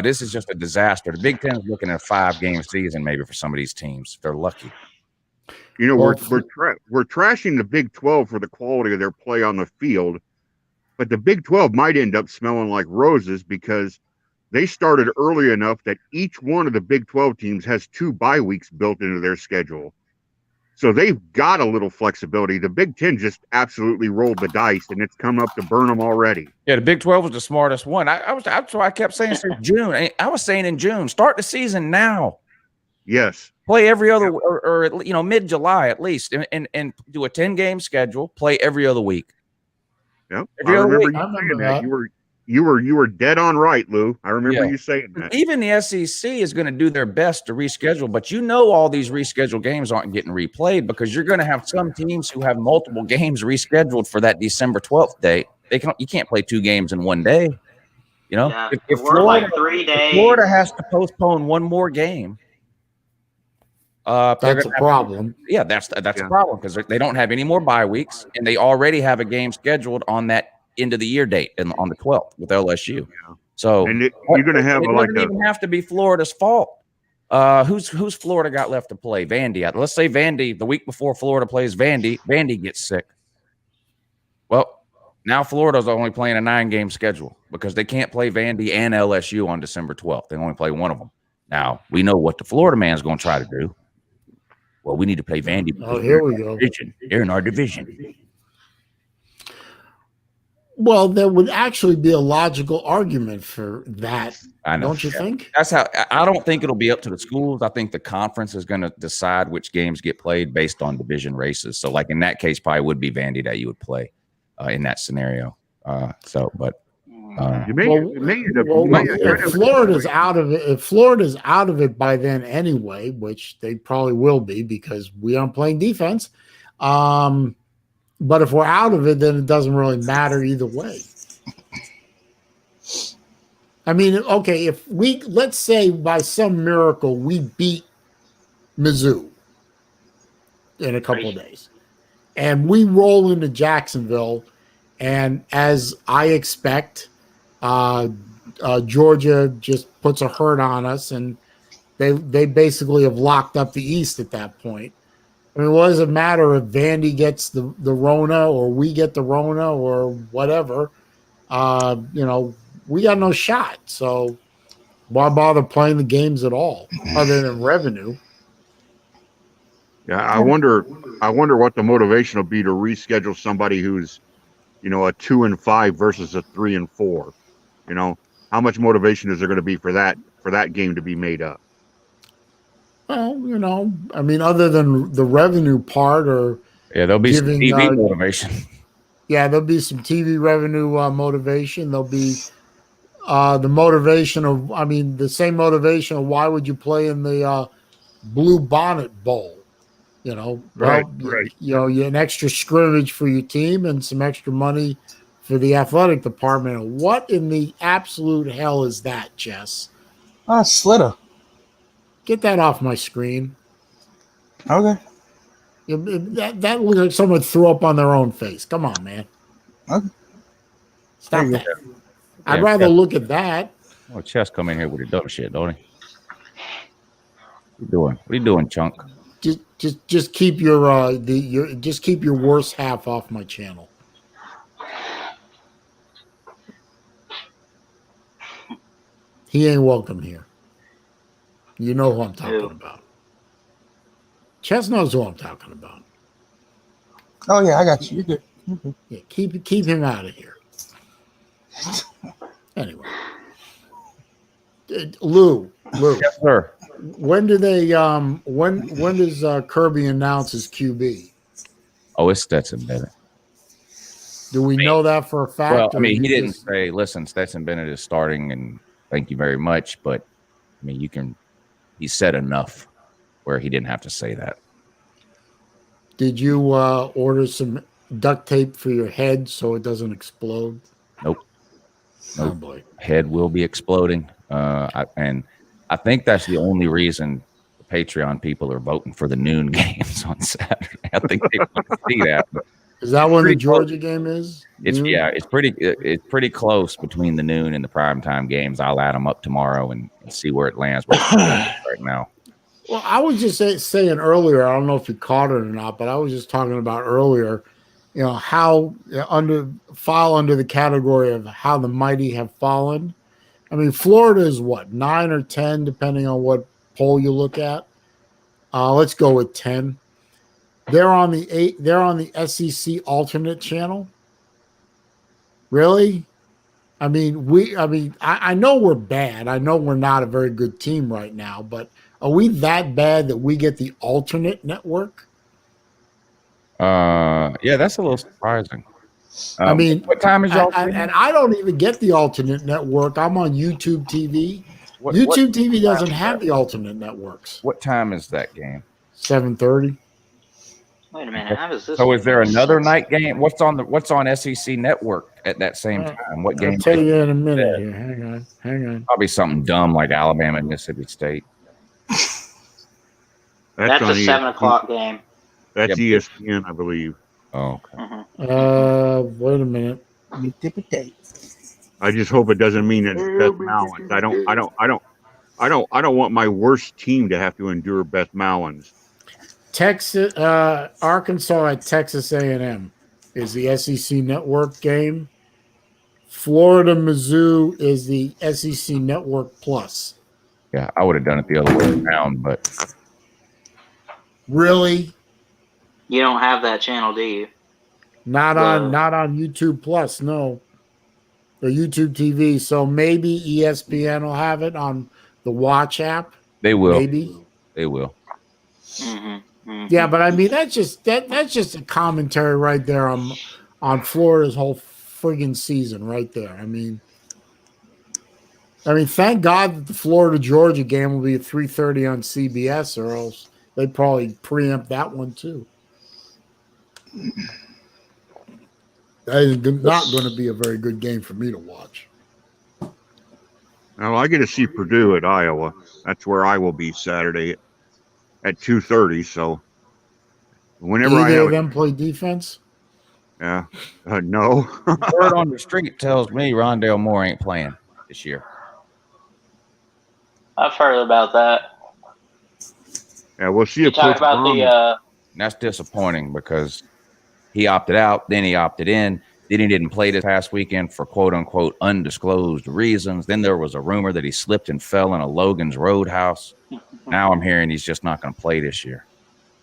This is just a disaster. The Big Ten is looking at a 5-game season maybe for some of these teams. They're lucky. We're trashing the Big 12 for the quality of their play on the field, but the Big 12 might end up smelling like roses because they started early enough that each one of the Big 12 teams has 2 bye weeks built into their schedule. So they've got a little flexibility. The Big 10 just absolutely rolled the dice, and it's come up to burn them already. Yeah, the Big 12 was the smartest one. That's why I kept saying since June. I was saying in June, start the season now. Yes. Play every other or mid-July at least, and do a 10-game schedule. Play every other week. Yep. I remember you saying that. You were dead on right, Lou. I remember you saying that. Even the SEC is going to do their best to reschedule, but all these rescheduled games aren't getting replayed because you're going to have some teams who have multiple games rescheduled for that December 12th date. You can't play 2 games in one day. If Florida, like 3 days. Florida has to postpone one more game. That's a problem. That's a problem because they don't have any more bye weeks, and they already have a game scheduled on that end of the year date and on the 12th with LSU. Yeah. So you're going to have it doesn't even have to be Florida's fault. Who's Florida got left to play? Vandy. Let's say Vandy the week before Florida plays Vandy gets sick. Well, now Florida's only playing a 9-game schedule because they can't play Vandy and LSU on December 12th. They only play one of them. Now we know what the Florida man's going to try to do. Well, we need to play Vandy. Oh, here we go. They're in our division. Well, there would actually be a logical argument for that, I know. don't you think? That's how. I don't think it'll be up to the schools. I think the conference is going to decide which games get played based on division races. So, like in that case, probably would be Vandy that you would play in that scenario. If Florida's out of it, if Florida's out of it by then anyway, which they probably will be because we aren't playing defense. But if we're out of it, then it doesn't really matter either way. I mean, okay, if let's say by some miracle we beat Mizzou in a couple of days, and we roll into Jacksonville, and as I expect, Georgia just puts a hurt on us, and they basically have locked up the East at that point. I mean, what does it matter if Vandy gets the Rona or we get the Rona or whatever? We got no shot. So why bother playing the games at all other than revenue? Yeah, I wonder what the motivation will be to reschedule somebody who's, a 2-5 versus a 3-4. How much motivation is there going to be for that game to be made up? Well, I mean, other than the revenue part, or there'll be some TV motivation. Yeah, there'll be some TV revenue motivation. There'll be the motivation of, the same motivation of why would you play in the Blue Bonnet Bowl? Right. An extra scrimmage for your team and some extra money for the athletic department. What in the absolute hell is that, Jess? Slitter. Get that off my screen. Okay. That looks like someone threw up on their own face. Come on, man. Okay. Stop that. I'd rather look at that. Well, Chess come in here with the dumb shit, don't he? What are you doing, Chunk? Just keep your just keep your worst half off my channel. He ain't welcome here. You know who I'm talking about. Chess knows who I'm talking about. Oh yeah, I got you. You're good. Mm-hmm. Yeah, keep him out of here. Anyway, Lou. Yes, sir. When do they? When does Kirby announce his QB? Oh, it's Stetson Bennett. Do we know that for a fact? Well, he didn't say, "Listen, Stetson Bennett is starting," and thank you very much. But he said enough where he didn't have to say that. Did you order some duct tape for your head so it doesn't explode? Nope. Oh boy, head will be exploding. And I think that's the only reason the Patreon people are voting for the noon games on Saturday. I think they want to see that. Is that when the Georgia game is? It's pretty close between the noon and the primetime games. I'll add them up tomorrow and see where it lands right now. Well, I was just saying earlier, I don't know if you caught it or not, but I was just talking about earlier, how fall under the category of how the mighty have fallen. Florida is what, 9 or 10, depending on what poll you look at. Let's go with 10. They're on the SEC alternate channel. Really? I know we're bad. I know we're not a very good team right now, but are we that bad that we get the alternate network? Yeah, that's a little surprising. What time is y'all? And I don't even get the alternate network. I'm on YouTube TV. YouTube TV doesn't have the alternate networks. What time is that game? 7:30. Wait a minute. How does this? So is there another night game? What's on SEC Network at that same time? What game? I'll tell you in a minute here. Hang on. Probably something dumb like Alabama and Mississippi State. That's a 7 o'clock game. That's ESPN, I believe. Oh, okay. Wait a minute. I just hope it doesn't mean it's Beth Mallins. I don't want my worst team to have to endure Beth Mallins. Texas, Arkansas at Texas A&M is the SEC Network game. Florida, Mizzou is the SEC Network Plus. Yeah, I would have done it the other way around, but really, you don't have that channel, do you? Not on YouTube Plus. No. The YouTube TV. So maybe ESPN will have it on the Watch app. They will. Maybe. They will. Yeah, but I mean that's just a commentary right there on Florida's whole friggin' season right there. I mean, thank God that the Florida Georgia game will be at 3:30 on CBS, or else they'd probably preempt that one too. That is not going to be a very good game for me to watch. Now I get to see Purdue at Iowa. That's where I will be Saturday at 2:30. So whenever I Either have of them play defense. yeah, no. Word on the street tells me Rondale Moore ain't playing this year. I've heard about that. Yeah, we'll see. You talk about the And that's disappointing because he opted out, then he opted in. Then he didn't play this past weekend for quote unquote undisclosed reasons. Then there was a rumor that he slipped and fell in a Logan's Roadhouse. Now I'm hearing he's just not going to play this year.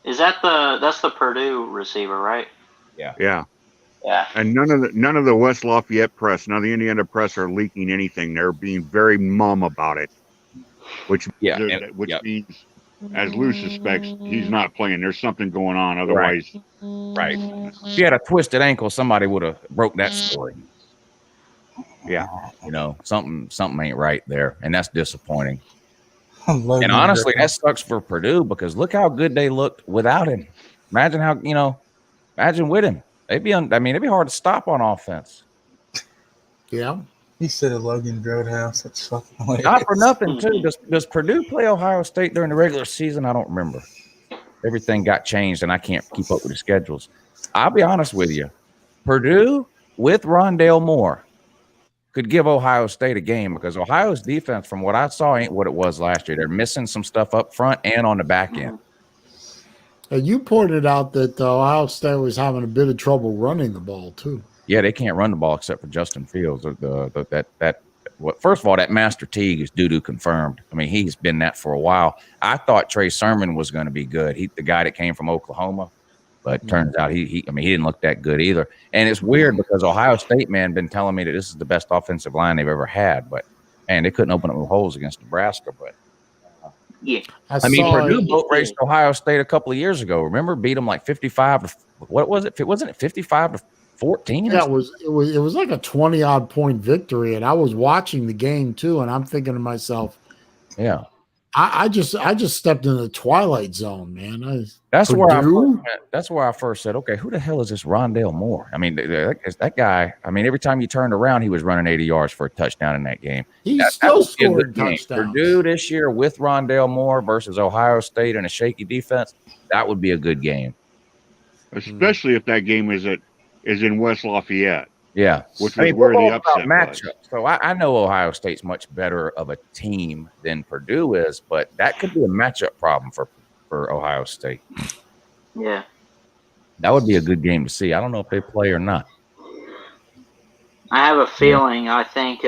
Is that that's the Purdue receiver, right? Yeah. Yeah. And none of the West Lafayette press, none of the Indiana press are leaking anything. They're being very mum about it, which means, as Lou suspects, he's not playing. There's something going on. Otherwise, Right. If he had a twisted ankle, somebody would have broke that story. Yeah. You know, something ain't right there, and that's disappointing. And honestly, that sucks for Purdue because look how good they looked without him. Imagine imagine with him. It'd be hard to stop on offense. Yeah. He said a Logan Roadhouse. That's fucking hilarious. Not for nothing, too. Does Purdue play Ohio State during the regular season? I don't remember. Everything got changed, and I can't keep up with the schedules. I'll be honest with you. Purdue with Rondale Moore could give Ohio State a game because Ohio's defense, from what I saw, ain't what it was last year. They're missing some stuff up front and on the back end. And you pointed out that Ohio State was having a bit of trouble running the ball, too. Yeah, they can't run the ball except for Justin Fields. First of all, that Master Teague is doo-doo confirmed. I mean, he's been that for a while. I thought Trey Sermon was going to be good. The guy that came from Oklahoma, but turns out he didn't look that good either. And it's weird because Ohio State been telling me that this is the best offensive line they've ever had, but they couldn't open up no holes against Nebraska. But yeah, Purdue boat raced Ohio State a couple of years ago. Remember, beat them like 55 to what was it? Wasn't it 55-14? Yeah, it was like a 20-odd point victory, and I was watching the game too, and I'm thinking to myself, yeah, I just stepped into the twilight zone, man. That's where I first said, okay, who the hell is this Rondale Moore? I mean, that guy. I mean, every time you turned around, he was running 80 yards for a touchdown in that game. He still scored touchdowns. Purdue this year with Rondale Moore versus Ohio State and a shaky defense, that would be a good game, especially if that game is in West Lafayette. Yeah, which is where the upset matchup. was. So I know Ohio State's much better of a team than Purdue is, but that could be a matchup problem for Ohio State. Yeah, that would be a good game to see. I don't know if they play or not. I have a feeling. I think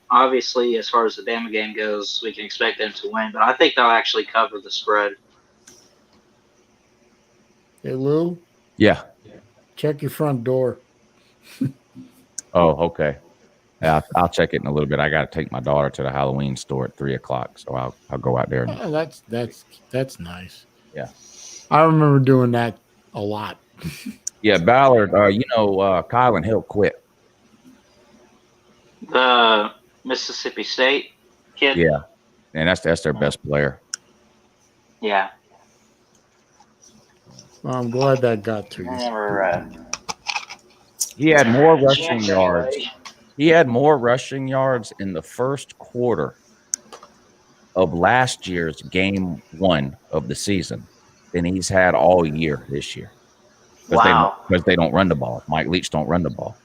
obviously, as far as the Bama game goes, we can expect them to win, but I think they'll actually cover the spread. Hey, Lou? Yeah. Check your front door. Oh, okay. Yeah, I'll check it in a little bit. I got to take my daughter to the Halloween store at 3:00, so I'll go out there. Oh, that's nice. Yeah, I remember doing that a lot. Yeah, Ballard. Kylan Hill quit. The Mississippi State kid. Yeah, and that's their best player. Yeah. Well, I'm glad that got to you. He had more rushing yards. He had more rushing yards in the first quarter of last year's game 1 of the season than he's had all year this year. Because they don't run the ball. Mike Leach don't run the ball.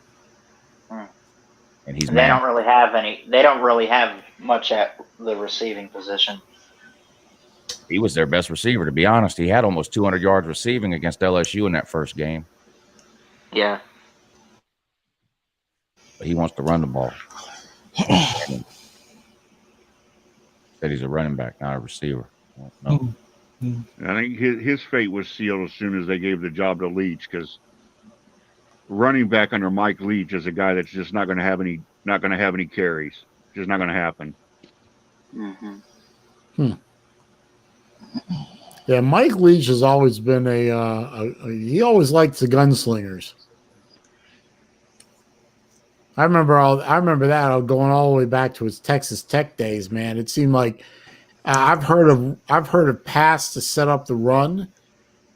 And they don't really have any. They don't really have much at the receiving position. He was their best receiver, to be honest. He had almost 200 yards receiving against LSU in that first game. Yeah. But he wants to run the ball. Said he's a running back, not a receiver. No. I think his fate was sealed as soon as they gave the job to Leach, because running back under Mike Leach is a guy that's just not going to have any not going to have any carries. Just not going to happen. Mm-hmm. Yeah, Mike Leach has always been he always liked the gunslingers. I remember that going all the way back to his Texas Tech days, man. It seemed like I've heard of pass to set up the run.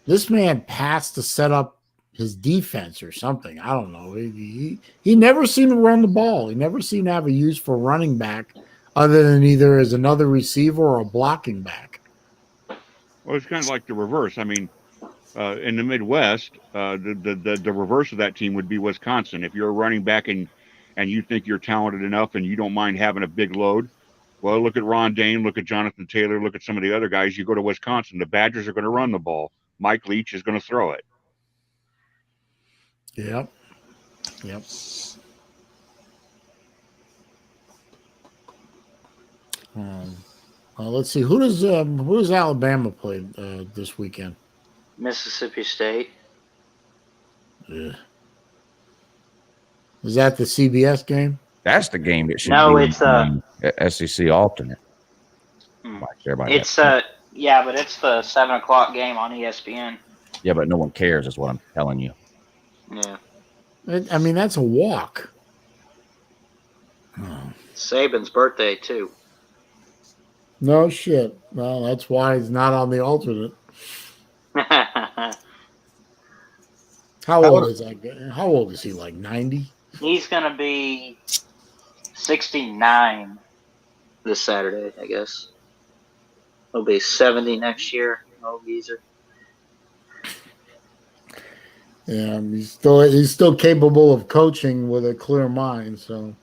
This man passed to set up his defense or something. I don't know. He never seemed to run the ball. He never seemed to have a use for running back other than either as another receiver or a blocking back. Well, it's kind of like the reverse. I mean, in the Midwest, the reverse of that team would be Wisconsin. If you're a running back and you think you're talented enough and you don't mind having a big load, well, look at Ron Dane, look at Jonathan Taylor, look at some of the other guys. You go to Wisconsin, the Badgers are going to run the ball. Mike Leach is going to throw it. Yep. Let's see. Who does Alabama play this weekend? Mississippi State. Yeah. Is that the CBS game? That's the game that should No, be it's SEC alternate. It's yeah, but it's the 7:00 game on ESPN. Yeah, but no one cares, is what I'm telling you. Yeah. I mean, that's a walk. Saban's birthday too. No shit. Well, that's why he's not on the alternate. How old is that guy? How old is he? Like 90? He's gonna be 69 this Saturday, I guess. He'll be 70 next year. Oh, geezer. Yeah, he's still capable of coaching with a clear mind. So.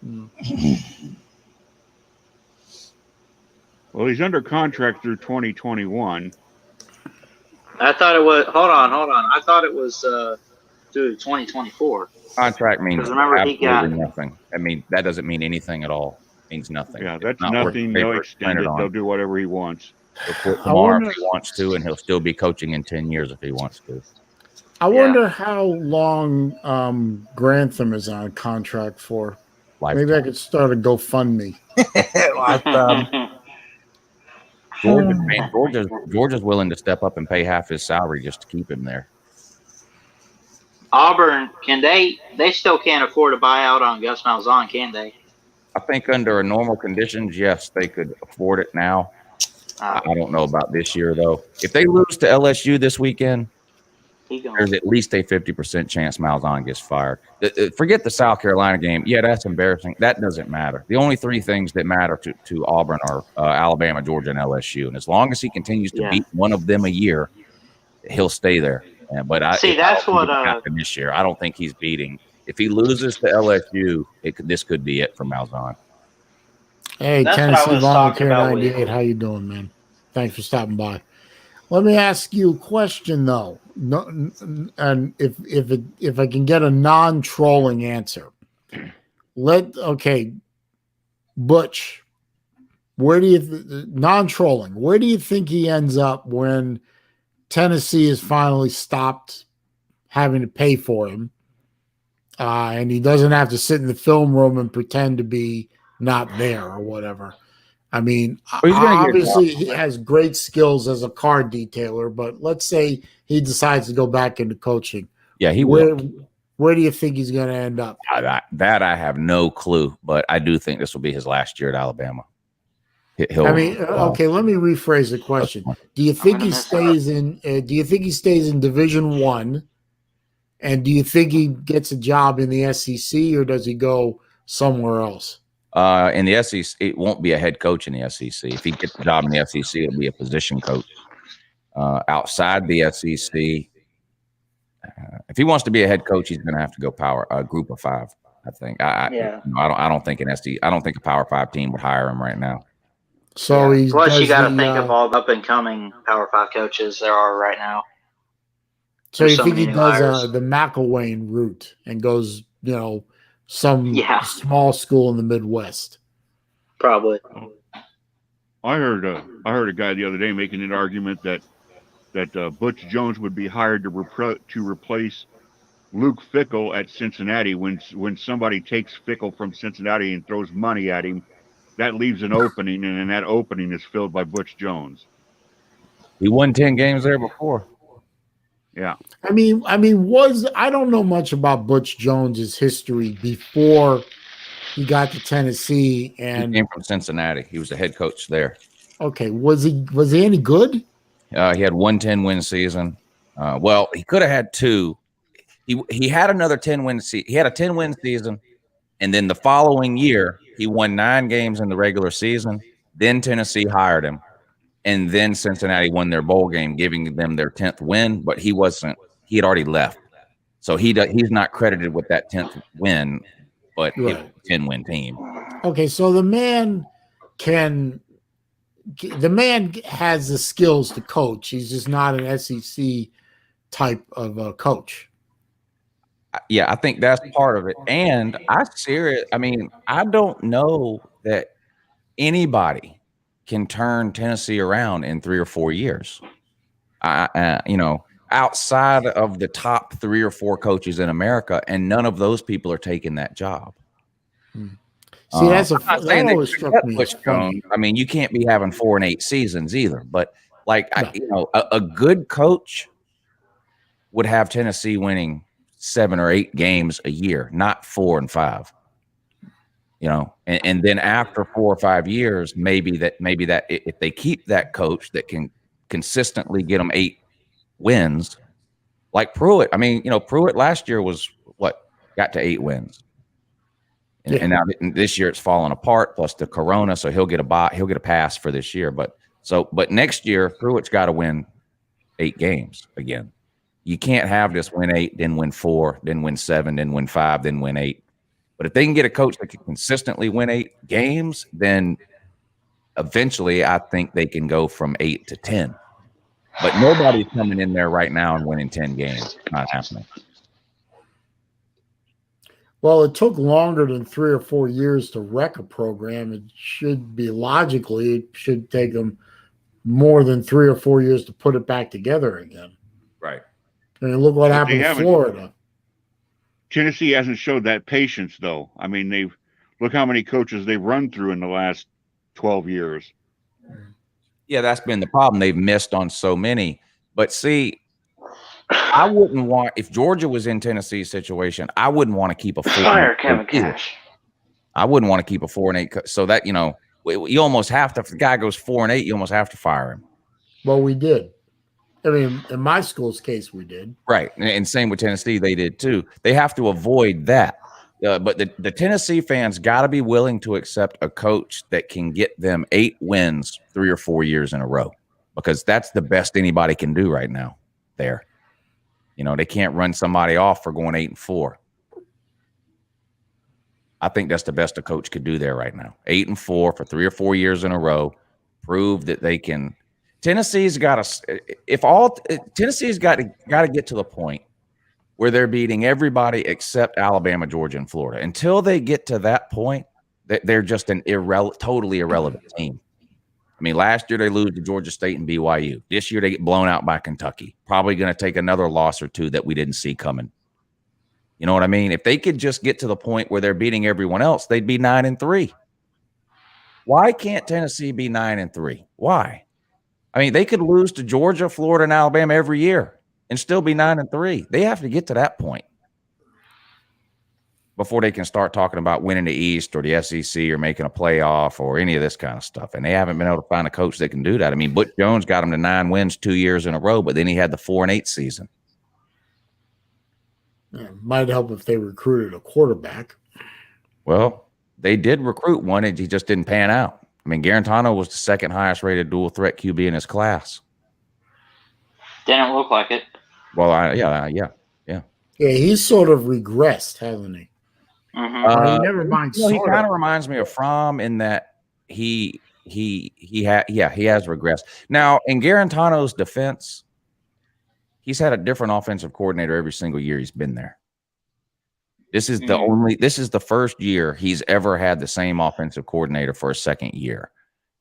Well, he's under contract through 2021. I thought it was. Hold on. I thought it was through 2024. Contract means 'Cause remember he got- nothing. I mean, that doesn't mean anything at all. It means nothing. Yeah, It's that's not worth nothing. the They'll paper extend it. printed on. They'll do whatever he wants. He'll quit tomorrow if he wants to, and he'll still be coaching in 10 years if he wants to. I wonder how long Grantham is on contract for. Lifetime. Maybe I could start a GoFundMe. Georgia's willing to step up and pay half his salary just to keep him there. Auburn, can they still can't afford a buyout on Gus Malzahn, can they? I think under normal conditions, yes, they could afford it now. I don't know about this year, though. If they lose to LSU this weekend, there's at least a 50% chance Malzahn gets fired. Forget the South Carolina game. Yeah, that's embarrassing. That doesn't matter. The only three things that matter to Auburn are Alabama, Georgia, and LSU. And as long as he continues to beat one of them a year, he'll stay there. But that's what happened this year. I don't think he's beating. If he loses to LSU, this could be it for Malzahn. Hey, Tennessee Volunteer 98, how you doing, man? Thanks for stopping by. Let me ask you a question, though. No, and if I can get a non-trolling answer, Butch, where do you non-trolling? Where do you think he ends up when Tennessee has finally stopped having to pay for him, and he doesn't have to sit in the film room and pretend to be not there or whatever? I mean, obviously he has great skills as a car detailer, but let's say he decides to go back into coaching. Yeah, he will. Where do you think he's going to end up? That I have no clue, but I do think this will be his last year at Alabama. Let me rephrase the question. Do you think he stays in? Do you think he stays in Division I? And do you think he gets a job in the SEC, or does he go somewhere else? In the SEC, it won't be a head coach in the SEC. If he gets a job in the SEC, it'll be a position coach. Outside the SEC, if he wants to be a head coach, he's going to have to go Group of 5. I think. I don't think I don't think a Power 5 team would hire him right now. So he's plus you got to think of all the up and coming Power 5 coaches there are right now. So you think he does the McElwain route and goes, some small school in the Midwest? Probably. I heard a guy the other day making an argument that Butch Jones would be hired to replace Luke Fickell at Cincinnati. When somebody takes Fickell from Cincinnati and throws money at him, that leaves an opening, and then that opening is filled by Butch Jones. He won 10 games there before. Yeah. I mean, I don't know much about Butch Jones's history before he got to Tennessee, and he came from Cincinnati. He was the head coach there. Okay, was he any good? He had 1 10-win season. Well, he could have had 2. He had another 10-win season. He had a 10-win season, and then the following year he won 9 games in the regular season. Then Tennessee hired him, and then Cincinnati won their bowl game, giving them their 10th win. But he wasn't. He had already left, so he's not credited with that 10th win. But Right. it was a 10-win team. Okay, so the man has the skills to coach. He's just not an SEC type of a coach. Yeah, I think that's part of it. And I don't know that anybody can turn Tennessee around in 3 or 4 years. Outside of the top 3 or 4 coaches in America, and none of those people are taking that job. See, that always struck me as funny. I mean, you can't be having 4 and 8 seasons either. But a good coach would have Tennessee winning 7 or 8 games a year, not 4 and 5. And then after 4 or 5 years, maybe that if they keep that coach that can consistently get them 8 wins, like Pruitt. I mean, Pruitt last year got to 8 wins. And now this year it's falling apart, plus the corona, so he'll get a pass for this year. But next year Pruitt's got to win 8 games again. You can't have this win 8, then win 4, then win 7, then win 5, then win 8. But if they can get a coach that can consistently win 8 games, then eventually I think they can go from 8 to 10. But nobody's coming in there right now and winning 10 games. It's not happening. Well, it took longer than 3 or 4 years to wreck a program. It should take them more than 3 or 4 years to put it back together again. Right. And look what happened in Florida. Tennessee hasn't showed that patience, though. I mean, look how many coaches they've run through in the last 12 years. Yeah, that's been the problem. They've missed on so many. But see, I wouldn't want, if Georgia was in Tennessee's situation, I wouldn't want to keep a 4 Fire Kevin Cash. I wouldn't want to keep a 4 and 8. So that, you almost have to, if the guy goes 4 and 8, you almost have to fire him. Well, we did. I mean, in my school's case, we did. Right. And same with Tennessee, they did too. They have to avoid that. But the Tennessee fans got to be willing to accept a coach that can get them 8 wins 3 or 4 years in a row, because that's the best anybody can do right now there. They can't run somebody off for going 8 and 4. I think that's the best a coach could do there right now. 8 and 4 for 3 or 4 years in a row. Prove that they can. Tennessee's got to get to the point where they're beating everybody except Alabama, Georgia, and Florida. Until they get to that point, they're just an totally irrelevant team. I mean, last year they lose to Georgia State and BYU. This year they get blown out by Kentucky. Probably going to take another loss or 2 that we didn't see coming. You know what I mean? If they could just get to the point where they're beating everyone else, they'd be 9 and 3. Why can't Tennessee be 9 and 3? Why? I mean, they could lose to Georgia, Florida, and Alabama every year and still be 9 and 3. They have to get to that point before they can start talking about winning the East or the SEC or making a playoff or any of this kind of stuff. And they haven't been able to find a coach that can do that. I mean, Butch Jones got them to 9 wins 2 years in a row, but then he had the 4 and 8 season. Yeah, might help if they recruited a quarterback. Well, they did recruit one, and he just didn't pan out. I mean, Garantano was the 2nd highest rated dual threat QB in his class. Didn't look like it. Well, yeah. Yeah, he's sort of regressed, hasn't he? Mm-hmm. Never mind. He kind of reminds me of Fromm in that he has regressed. Now, in Garantano's defense, he's had a different offensive coordinator every single year he's been there. This is the first year he's ever had the same offensive coordinator for a second year.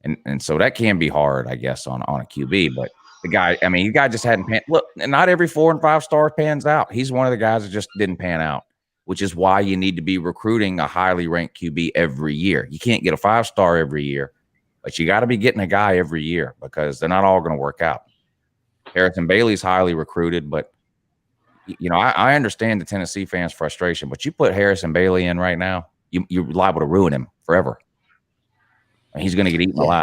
And so that can be hard, I guess, on a QB. But The guy, I mean, the guy just hadn't pan. Look, not every 4 and 5 star pans out. He's one of the guys that just didn't pan out, which is why you need to be recruiting a highly ranked QB every year. You can't get a 5-star every year, but you got to be getting a guy every year because they're not all going to work out. Harrison Bailey's highly recruited, but you know, I understand the Tennessee fans' frustration, but you put Harrison Bailey in right now, you're liable to ruin him forever. And he's going to get eaten alive.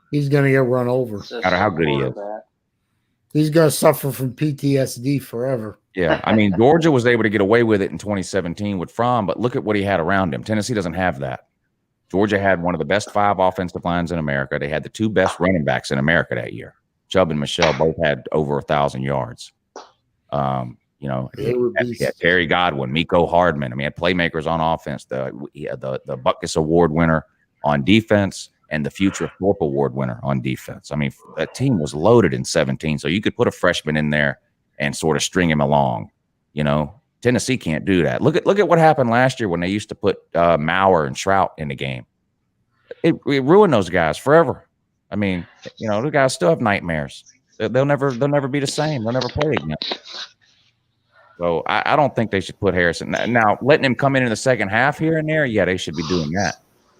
He's going to get run over. No matter how good he is. He's going to suffer from PTSD forever. Yeah. I mean, Georgia was able to get away with it in 2017 with Fromm, but look at what he had around him. Tennessee doesn't have that. Georgia had one of the best 5 offensive lines in America. They had the 2 best running backs in America that year. Chubb and Michelle both had over 1,000 yards. You know, he had Terry Godwin, Miko Hardman. I mean, he had playmakers on offense. The Butkus Award winner on defense and the future Thorpe Award winner on defense. I mean, that team was loaded in 17, so you could put a freshman in there and sort of string him along. You know, Tennessee can't do that. Look at what happened last year when they used to put Maurer and Trout in the game. It ruined those guys forever. I mean, you know, the guys still have nightmares. They'll never be the same. They'll never play again. So I don't think they should put Harrison. Now, letting him come in the second half here and there, yeah, they should be doing that.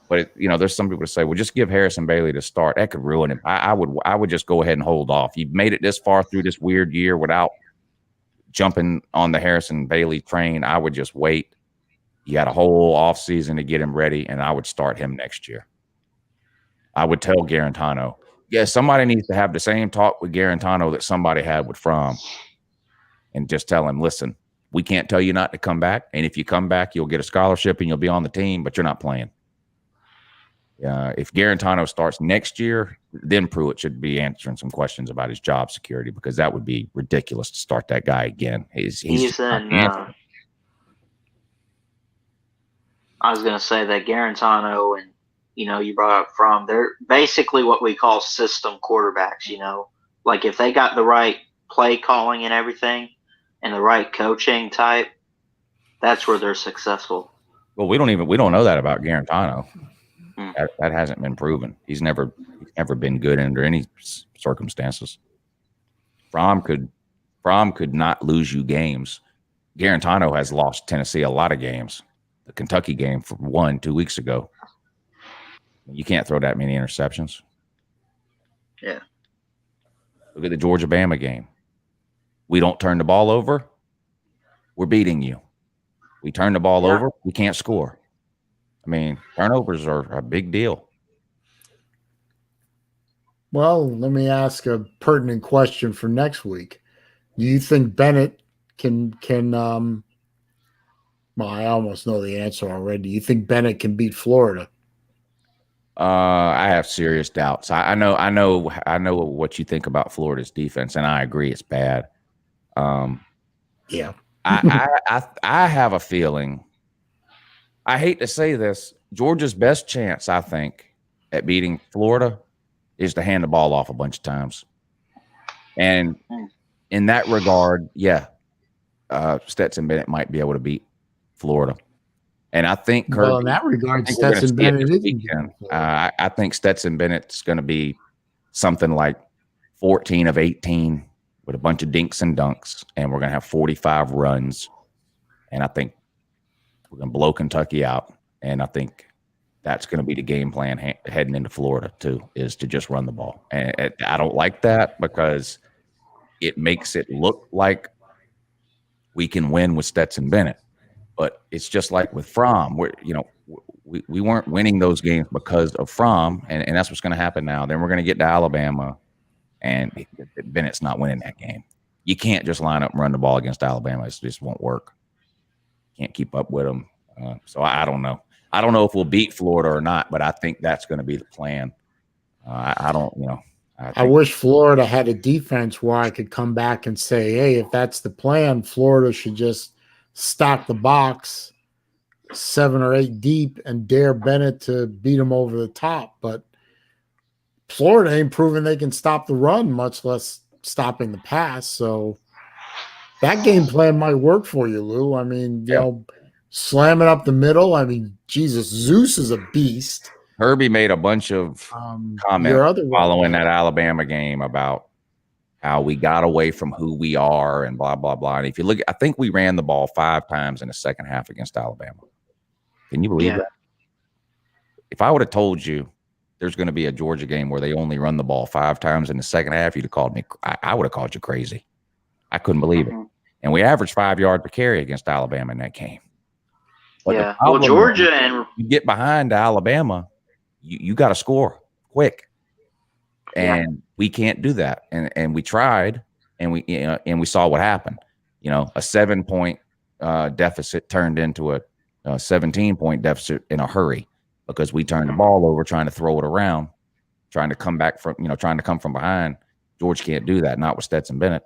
But you know, there's some people that say, "Well, just give Harrison Bailey to start." That could ruin him. I would just go ahead and hold off. You've made it this far through this weird year without jumping on the Harrison Bailey train. I would just wait. You got a whole off season to get him ready, and I would start him next year. I would tell Garantano, yeah, somebody needs to have the same talk with Garantano that somebody had with Fromm, and just tell him, listen, we can't tell you not to come back, and if you come back, you'll get a scholarship and you'll be on the team, but you're not playing. If Garantano starts next year, then Pruitt should be answering some questions about his job security, because that would be ridiculous to start that guy again. He's in. I was going to say that Garantano and, you know, you brought up Fromm, they're basically what we call system quarterbacks. You know, like if they got the right play calling and everything, and the right coaching type, that's where they're successful. Well, we don't know that about Garantano. That hasn't been proven. He's never been good under any circumstances. Fromm could not lose you games. Garantano has lost Tennessee a lot of games. The Kentucky game for 2 weeks ago. You can't throw that many interceptions. Yeah. Look at the Georgia-Bama game. We don't turn the ball over, we're beating you. We turn the ball over, we can't score. I mean, turnovers are a big deal. Well, let me ask a pertinent question for next week. Do you think Bennett can well, I almost know the answer already. Do you think Bennett can beat Florida? I have serious doubts. I know what you think about Florida's defense, and I agree it's bad. Yeah. I have a feeling. I hate to say this, Georgia's best chance, I think, at beating Florida is to hand the ball off a bunch of times. And in that regard, Stetson Bennett might be able to beat Florida. And I think well, in that regard, Stetson Bennett is. I think Stetson Bennett's going to be something like 14 of 18 with a bunch of dinks and dunks, and we're going to have 45 runs. And I think we're going to blow Kentucky out. And I think that's going to be the game plan heading into Florida, too, is to just run the ball. And I don't like that because it makes it look like we can win with Stetson Bennett. But it's just like with Fromm, we weren't winning those games because of Fromm, and that's what's going to happen now. Then we're going to get to Alabama, and Bennett's not winning that game. You can't just line up and run the ball against Alabama. It just won't work. Can't keep up with them. So I don't know. I don't know if we'll beat Florida or not, but I think that's going to be the plan. I wish Florida had a defense where I could come back and say, hey, if that's the plan, Florida should just stock the box 7 or 8 deep and dare Bennett to beat him over the top. But Florida ain't proven they can stop the run, much less stopping the pass. So that game plan might work for you, Lou. I mean, you know, slam it up the middle. I mean, Jesus, Zeus is a beast. Herbie made a bunch of comments following that Alabama game about how we got away from who we are and blah, blah, blah. And if you look, I think we ran the ball 5 times in the second half against Alabama. Can you believe that? If I would have told you there's going to be a Georgia game where they only run the ball 5 times in the second half, you'd have called me. I would have called you crazy. I couldn't believe it. And we averaged 5 yards per carry against Alabama in that game. But well, Georgia and you get behind Alabama, you got to score quick, and we can't do that. And we tried, and we saw what happened. A 7-point deficit turned into a 17-point deficit in a hurry because we turned the ball over trying to throw it around, trying to come back from trying to come from behind. George can't do that, not with Stetson Bennett.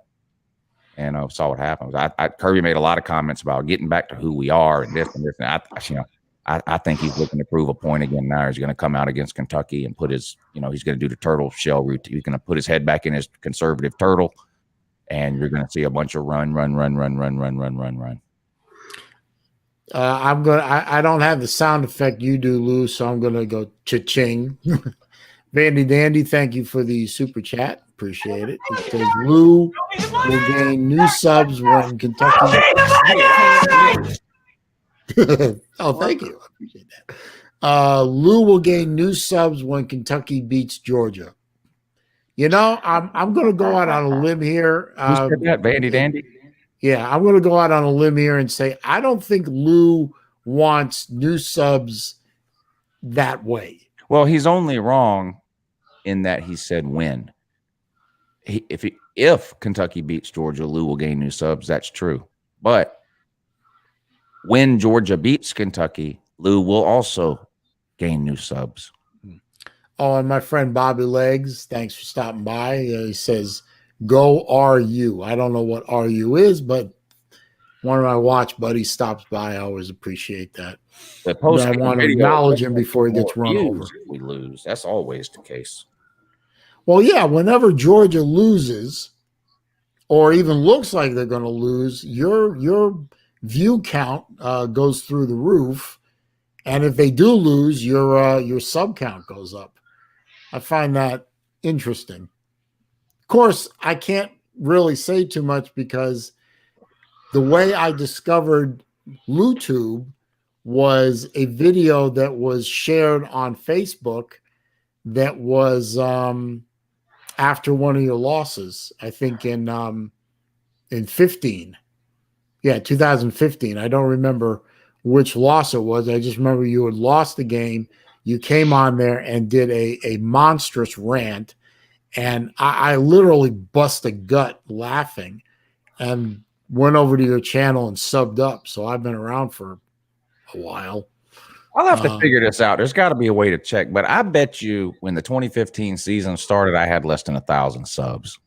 And saw what happened. Kirby made a lot of comments about getting back to who we are and this and this. And I think he's looking to prove a point again. Now he's going to come out against Kentucky and put his, he's going to do the turtle shell route. He's going to put his head back in his conservative turtle, and you're going to see a bunch of run. I don't have the sound effect you do, Lou, so I'm gonna go cha-ching. Vandy Dandy, thank you for the super chat. Appreciate it. It says Lou will gain new subs when Kentucky. Oh, thank you. I appreciate that. Lou will gain new subs when Kentucky beats Georgia. I'm going to go out on a limb here. Who said that, Vandy Dandy? Yeah, I'm going to go out on a limb here and say I don't think Lou wants new subs that way. Well, he's only wrong in that he said when. If Kentucky beats Georgia, Lou will gain new subs. That's true. But when Georgia beats Kentucky, Lou will also gain new subs. Oh, and my friend Bobby Legs, thanks for stopping by. He says, "Go RU." I don't know what RU is, but one of my watch buddies stops by. I always appreciate that. I want to acknowledge him before he gets run over. We lose. That's always the case. Well, yeah, whenever Georgia loses or even looks like they're going to lose, your view count goes through the roof. And if they do lose, your sub count goes up. I find that interesting. Of course, I can't really say too much because the way I discovered LouTube was a video that was shared on Facebook that was after one of your losses, I think in 15. Yeah, 2015. I don't remember which loss it was. I just remember you had lost the game. You came on there and did a monstrous rant, and I literally bust a gut laughing and went over to your channel and subbed up. So I've been around for a while. I'll have to figure this out. There's got to be a way to check, but I bet you when the 2015 season started, I had less than 1,000 subs.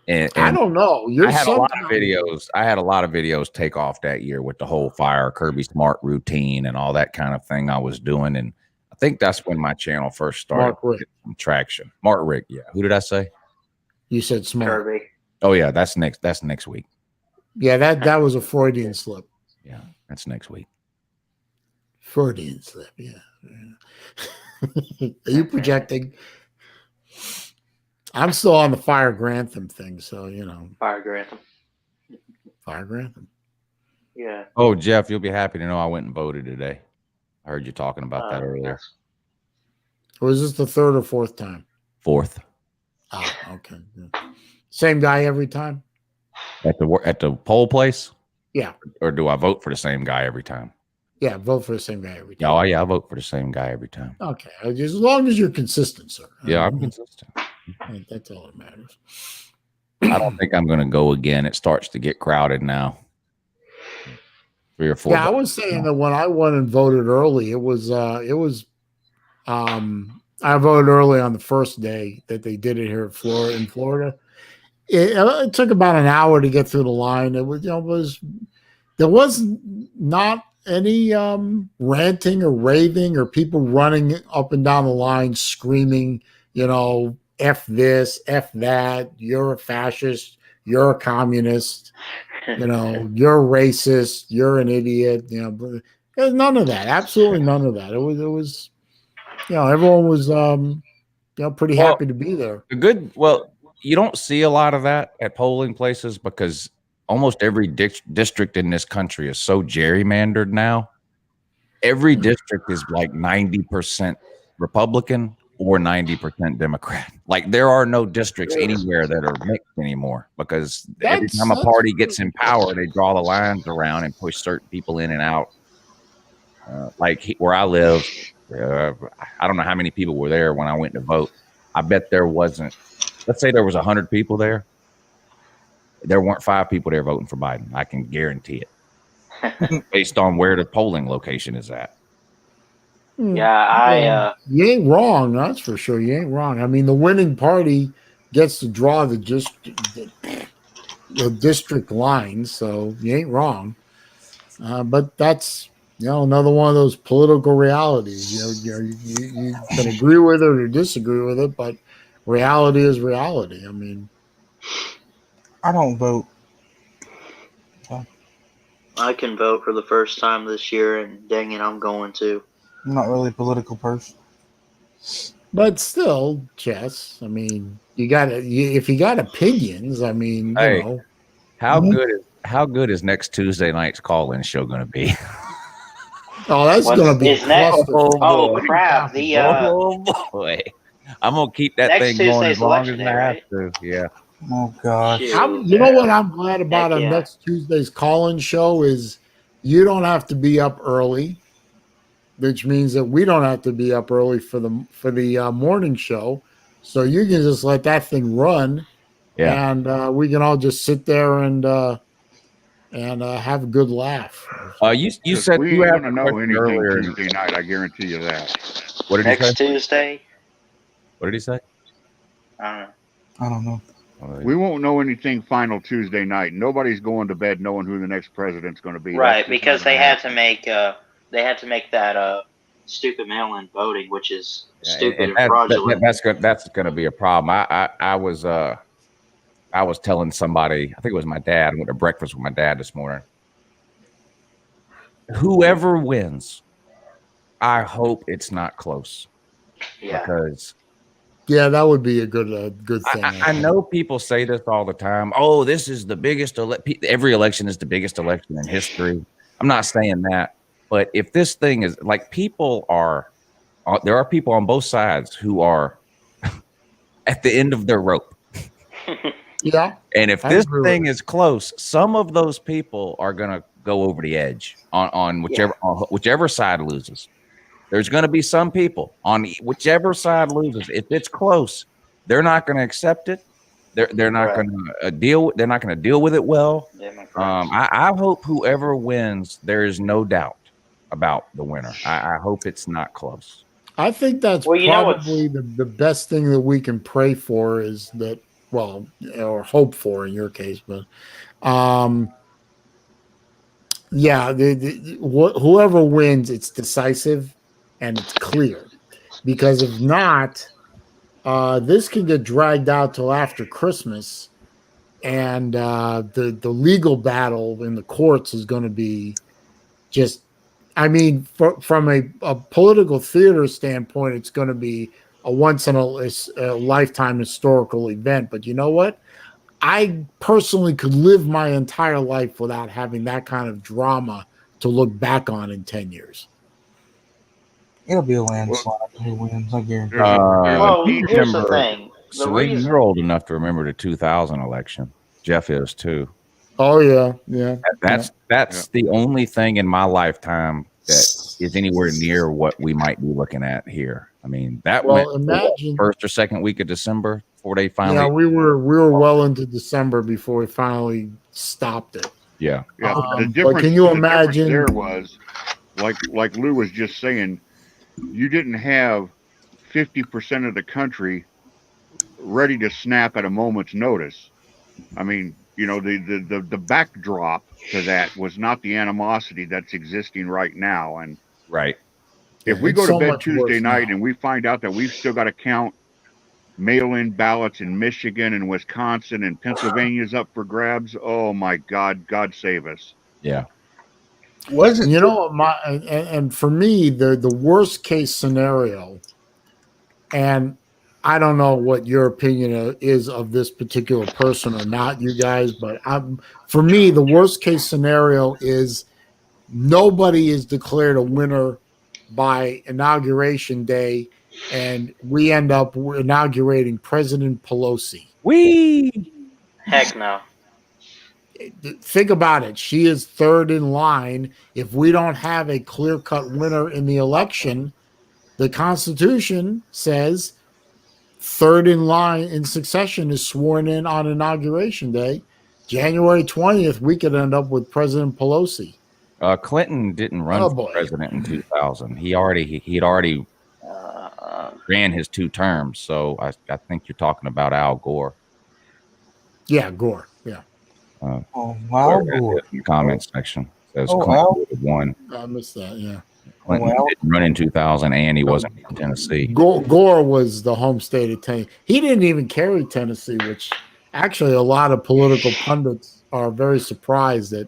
And I don't know. I had a lot of videos. I had a lot of videos take off that year with the whole Fire Kirby Smart routine and all that kind of thing I was doing. And I think that's when my channel first started getting some traction. Mark Rick, yeah. Who did I say? You said Smart. Kirby. Oh yeah, that's next week. Yeah, that was a Freudian slip. Yeah, that's next week. Freudian slip, yeah. Are you projecting? I'm still on the Fire Grantham thing, so Fire Grantham. Fire Grantham. Yeah. Oh, Jeff, you'll be happy to know I went and voted today. I heard you talking about that earlier. Was this the third or fourth time? Fourth. Oh, okay. Yeah. Same guy every time? At the poll place? Yeah. Or do I vote for the same guy every time? Yeah, vote for the same guy every time. Oh, yeah, I vote for the same guy every time. Okay. As long as you're consistent, sir. Yeah, I'm consistent. That's all that matters. I don't think I'm going to go again. It starts to get crowded now. 3 or 4. Yeah, I was saying that when I went and voted early, I voted early on the first day that they did it here in Florida. It took about an hour to get through the line. There was not any ranting or raving or people running up and down the line screaming, F this, F that, you're a fascist, you're a communist, you're racist, you're an idiot, there's none of that. Absolutely none of that. It was everyone was pretty happy to be there. you don't see a lot of that at polling places because almost every district in this country is so gerrymandered now. Every district is like 90% Republican or 90% Democrat. Like there are no districts anywhere that are mixed anymore because every time a party gets in power, they draw the lines around and push certain people in and out. Like where I live, I don't know how many people were there when I went to vote. I bet there wasn't, let's say there was 100 people there. There weren't 5 people there voting for Biden. I can guarantee it based on where the polling location is at. Yeah, you ain't wrong. That's for sure. You ain't wrong. I mean, the winning party gets to draw the district lines, so you ain't wrong. But that's another one of those political realities. You can agree with it or disagree with it, but reality is reality. I mean, I don't vote. I can vote for the first time this year, and dang it, I'm going to. I'm not really a political person. but still, Jess. I mean, if you got opinions. I mean, Hey. you know, How good is next Tuesday night's call-in show going to be? oh, that's going to be is next? cluster. Oh crap! Oh boy, I'm gonna keep that Next thing going Tuesday's as long as election I day, have right? to. Yeah. Oh gosh. Shoot. You know what I'm glad about Heck on yeah. next Tuesday's call-in show is you don't have to be up early, which means that we don't have to be up early for the morning show. So you can just let that thing run, Yeah. and we can all just sit there and have a good laugh. You said we you ain't had gonna a know question anything earlier. Tuesday night. I guarantee you that. What did he Next say? Tuesday. What did he say? I I don't know. We won't know anything final Tuesday night. Nobody's going to bed knowing who the next president's going to be. right, That's just because not they gonna had to happen. make that stupid mail-in voting, which is stupid and And fraudulent. that's gonna be a problem. I was telling somebody, I think it was my dad. I went to breakfast with my dad this morning. Whoever wins, I hope it's not close. Yeah. Because Yeah, that would be a good thing. I know people say this all the time. Oh, this is the biggest every election is the biggest election in history. I'm not saying that, but if this thing is like there are people on both sides who are at the end of their rope. Yeah. And if this thing is close, some of those people are going to go over the edge on whichever side loses. There's going to be some people on whichever side loses. If it's close, they're not going to accept it. They're not going to deal. They're not going to deal with it well. I hope whoever wins, there is no doubt about the winner. I hope it's not close. I think that's probably the best thing that we can pray for is that, well, or hope for in your case, but yeah, whoever wins, it's decisive and it's clear, because if not, this can get dragged out till after Christmas, and the legal battle in the courts is going to be just, I mean, from a political theater standpoint, it's going to be a once in a lifetime historical event. But you know what? I personally could live my entire life without having that kind of drama to look back on in 10 years. It'll be a landslide. Who wins? I guarantee. Well, here's the thing. Celine, you're old enough to remember the 2000 election. Jeff is too. Oh yeah. That's the only thing in my lifetime that is anywhere near what we might be looking at here. I mean, that imagine first or second week of December before they finally. Yeah, we were well into December before we finally stopped it. Yeah. The difference, can you imagine? There was, like Lou was just saying, you didn't have 50% of the country ready to snap at a moment's notice. I mean, the backdrop to that was not the animosity that's existing right now. And right, if we go to bed Tuesday night and we find out that we've still got to count mail-in ballots in Michigan and Wisconsin and Pennsylvania's up for grabs, oh my God, God save us. Yeah. Wasn't and for me the worst case scenario, and I don't know what your opinion is of this particular person or not, you guys, but for me, the worst case scenario is nobody is declared a winner by inauguration day, and we end up inaugurating President Pelosi. Heck no. Think about it. She is third in line. If we don't have a clear-cut winner in the election, the Constitution says third in line in succession is sworn in on inauguration day. January 20th, we could end up with President Pelosi. Clinton didn't run for president in 2000. He had already ran his 2 terms. So I think you're talking about Al Gore. Yeah, Gore. Yeah. Al Gore. In the comments section says Al. Clinton won. I missed that. Yeah. Clinton didn't run in 2000, and he wasn't in Tennessee. Gore was the home state of Tennessee. He didn't even carry Tennessee, which actually a lot of political pundits are very surprised that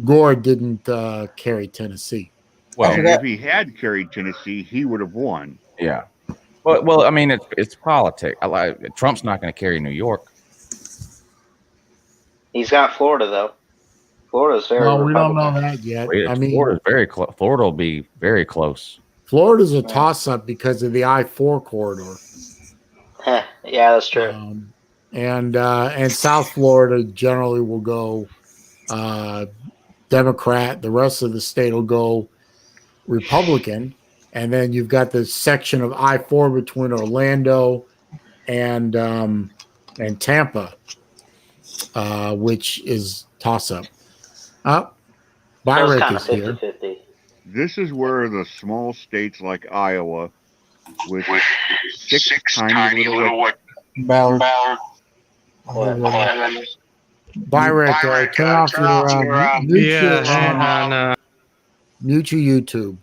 Gore didn't carry Tennessee. Well, and if he had carried Tennessee, he would have won. Yeah. Well, I mean, it's politics. Trump's not going to carry New York. He's got Florida, though. Florida's very No, we don't know Republican. that yet. I mean, Florida's very close. Florida will be very close. Florida's a toss-up because of the I-4 corridor. Yeah, that's true. And South Florida generally will go Democrat. The rest of the state will go Republican. And then you've got the section of I-4 between Orlando and Tampa, which is toss-up. Byrick is here. 50-50. This is where the small states like Iowa, with six tiny little Ballard. Byrick, turn off your mute your YouTube.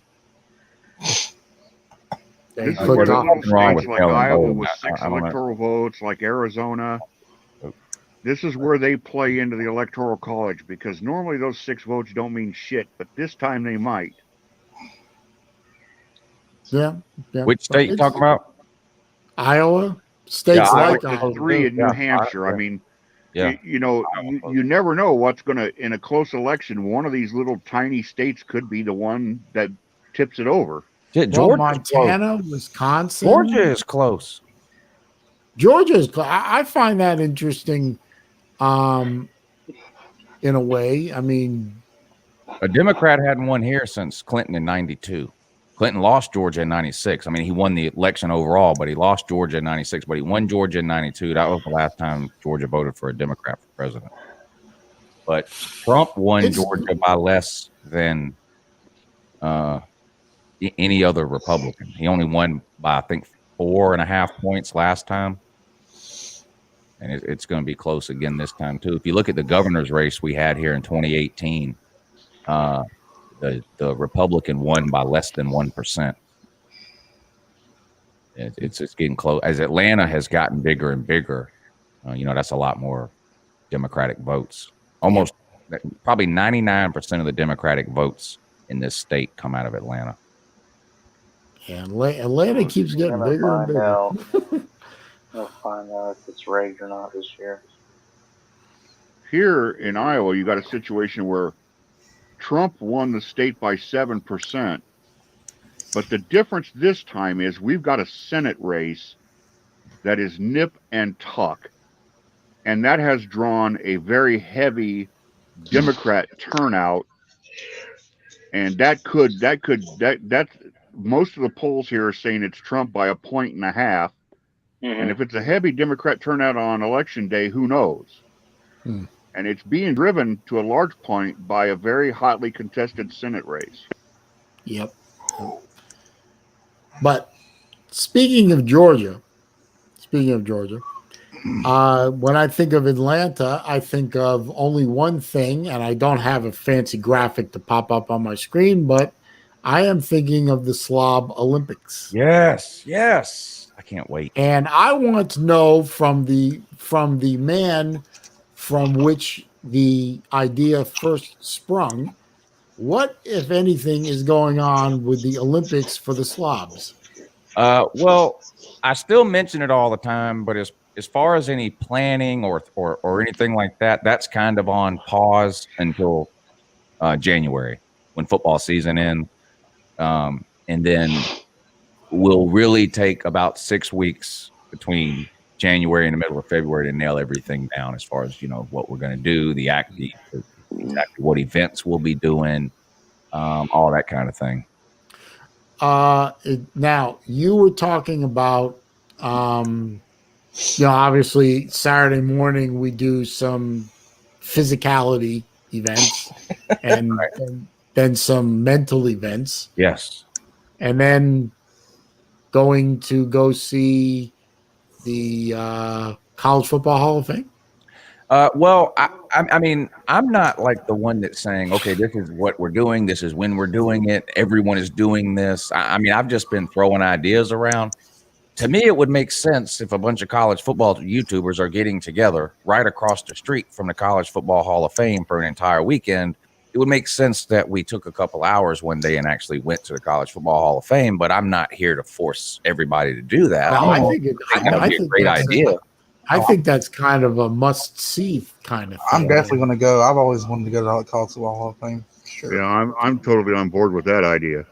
This is clicked where the off. little Wrong states with like Helen Iowa Bowen. with 6 I don't know. electoral votes, like Arizona. This is where they play into the electoral college, because normally those 6 votes don't mean shit, but this time they might. Yeah. Which state you talking about? Iowa. States Yeah, like There's Iowa. 3 in New Yeah. Hampshire. I Yeah. mean, Yeah. you never know what's going to, in a close election, one of these little tiny states could be the one that tips it over. Montana, Wisconsin. Georgia is close. Georgia is close. I find that interesting in a way. I mean, A Democrat hadn't won here since Clinton in 92. Clinton lost Georgia in 96. I mean, he won the election overall, but he lost Georgia in 96, but he won Georgia in 92. That was the last time Georgia voted for a Democrat for president. But Trump won Georgia by less than any other Republican. He only won by, I think, 4.5 points last time. And it's going to be close again this time, too. If you look at the governor's race we had here in 2018, the Republican won by less than 1%. It's getting close. As Atlanta has gotten bigger and bigger, that's a lot more Democratic votes. Almost probably 99% of the Democratic votes in this state come out of Atlanta. and Atlanta keeps getting bigger and bigger. We'll find out if it's rigged or not this year. Here in Iowa, you got a situation where Trump won the state by 7%. But the difference this time is we've got a Senate race that is nip and tuck. And that has drawn a very heavy Democrat turnout. And that's most of the polls here are saying it's Trump by 1.5 points. And if it's a heavy Democrat turnout on election day, who knows? And it's being driven to a large point by a very hotly contested Senate race. Yep. But speaking of Georgia, when I think of Atlanta, I think of only one thing, and I don't have a fancy graphic to pop up on my screen, but I am thinking of the Slob Olympics. Yes. I can't wait. And I want to know from the man from which the idea first sprung, what, if anything, is going on with the Olympics for the Slobs? Well, I still mention it all the time, but as far as any planning or anything like that, that's kind of on pause until January when football season ends, and then we'll really take about 6 weeks between January and the middle of February to nail everything down as far as what we're going to do, exactly what events we'll be doing, all that kind of thing. Now you were talking about, obviously Saturday morning we do some physicality events and then some mental events. Yes. And then going to go see the College Football Hall of Fame. Well, I mean, I'm not like the one that's saying, okay, this is what we're doing. This is when we're doing it. Everyone is doing this. I mean, I've just been throwing ideas around. To me, it would make sense if a bunch of college football YouTubers are getting together right across the street from the College Football Hall of Fame for an entire weekend. It would make sense that we took a couple hours one day and actually went to the College FootballAll of Fame, but I'm not here to force everybody to do that. I think that would be a great idea. I think that's kind of a must-see kind of thing. I'm definitely going to go. I've always wanted to go to the College Football Hall of Fame. Sure. Yeah, I'm totally on board with that idea.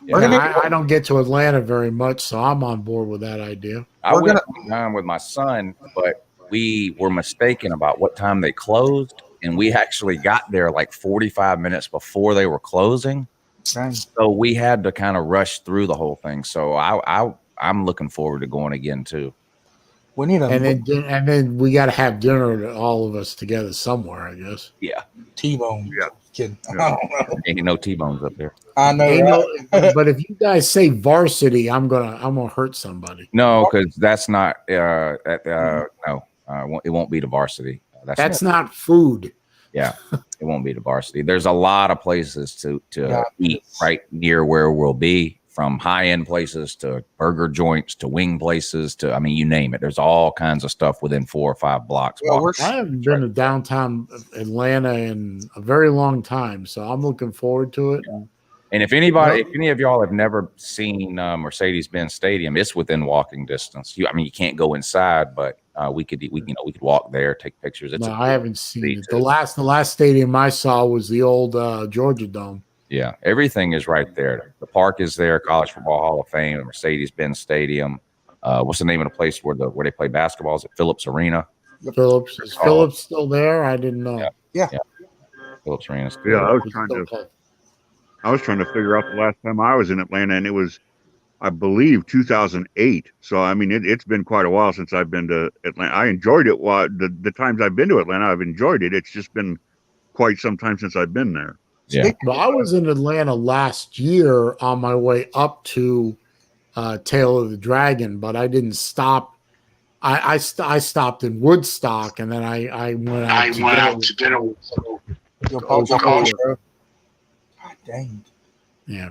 Yeah, I don't get to Atlanta very much, so I'm on board with that idea. I went with my son, but we were mistaken about what time they closed, and we actually got there like 45 minutes before they were closing. Dang. So we had to kind of rush through the whole thing. So I'm looking forward to going again too. We need and then we got to have dinner, all of us together somewhere, I guess. Yeah, T-bone. Yeah. Kidding. Yeah. I don't know. Ain't no T-bones up there. I know. But if you guys say varsity, I'm gonna hurt somebody. No, because that's not. No, it won't be the varsity. That's not food. Yeah, it won't be the varsity. There's a lot of places to eat right near where we'll be, from high-end places to burger joints to wing places to, I mean, you name it. There's all kinds of stuff within 4 or 5 blocks. Well, I haven't been to downtown Atlanta in a very long time, so I'm looking forward to it. And if any of y'all have never seen Mercedes-Benz Stadium, it's within walking distance. You can't go inside, but we could walk there, take pictures. I haven't seen it. The last stadium I saw was the old Georgia Dome. Yeah, everything is right there. The park is there. College Football Hall of Fame, the Mercedes-Benz Stadium. What's the name of the place where they play basketball? Is it Phillips Arena? Phillips is Phillips still there? I didn't know. Yeah. Phillips Arena. Yeah, I was trying to figure out the last time I was in Atlanta, and it was, I believe, 2008. So I mean, it's been quite a while since I've been to Atlanta. I enjoyed it. The times I've been to Atlanta, I've enjoyed it. It's just been quite some time since I've been there. Yeah. Well, I was in Atlanta last year on my way up to Tail of the Dragon, but I didn't stop. I stopped in Woodstock, and then I went out to dinner. God dang. Yeah,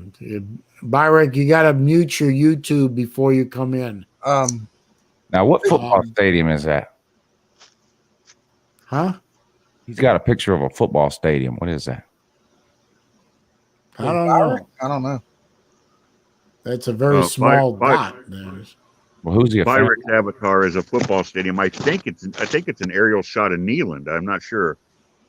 Byrick, you got to mute your YouTube before you come in. Now, what football stadium is that? Huh? He's got a picture of a football stadium. What is that? I don't know. That's a very small dot. Well, who's the Byrick's avatar is a football stadium. I think it's an aerial shot of Neyland. I'm not sure.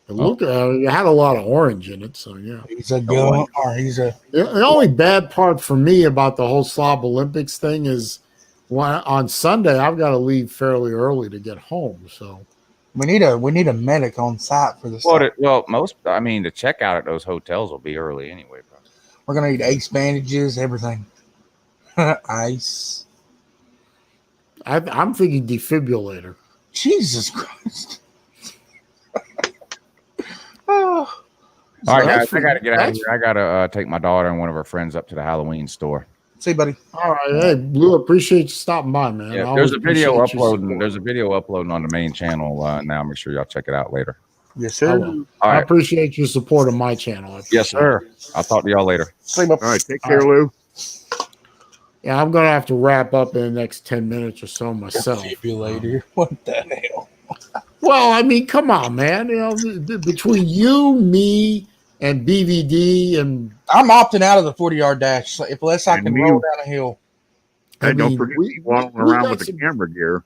It had a lot of orange in it, so yeah. He's a gun, or he's a. The only bad part for me about the whole Slob Olympics thing is on Sunday I've got to leave fairly early to get home. So we need a medic on site for this. The checkout at those hotels will be early anyway, bro. We're gonna need ace bandages, everything. Ice. I'm thinking defibrillator. Jesus Christ. All right, guys, I got to get out of here. I got to take my daughter and one of her friends up to the Halloween store. See you, buddy. All right. Hey, Blue, appreciate you stopping by, man. Yeah, there's a video uploading. There's a video uploading on the main channel now. Make sure y'all check it out later. Yes, sir. I appreciate your support of my channel. Yes, sir. I'll talk to y'all later. See you. All right, take care, Lou. Yeah, I'm going to have to wrap up in the next 10 minutes or so myself. See you later. What the hell? Well, I mean, come on, man. Between you, me, and BVD, and I'm opting out of the 40-yard dash unless I can roll down a hill. Don't forget me waddling we around got with the some, camera gear.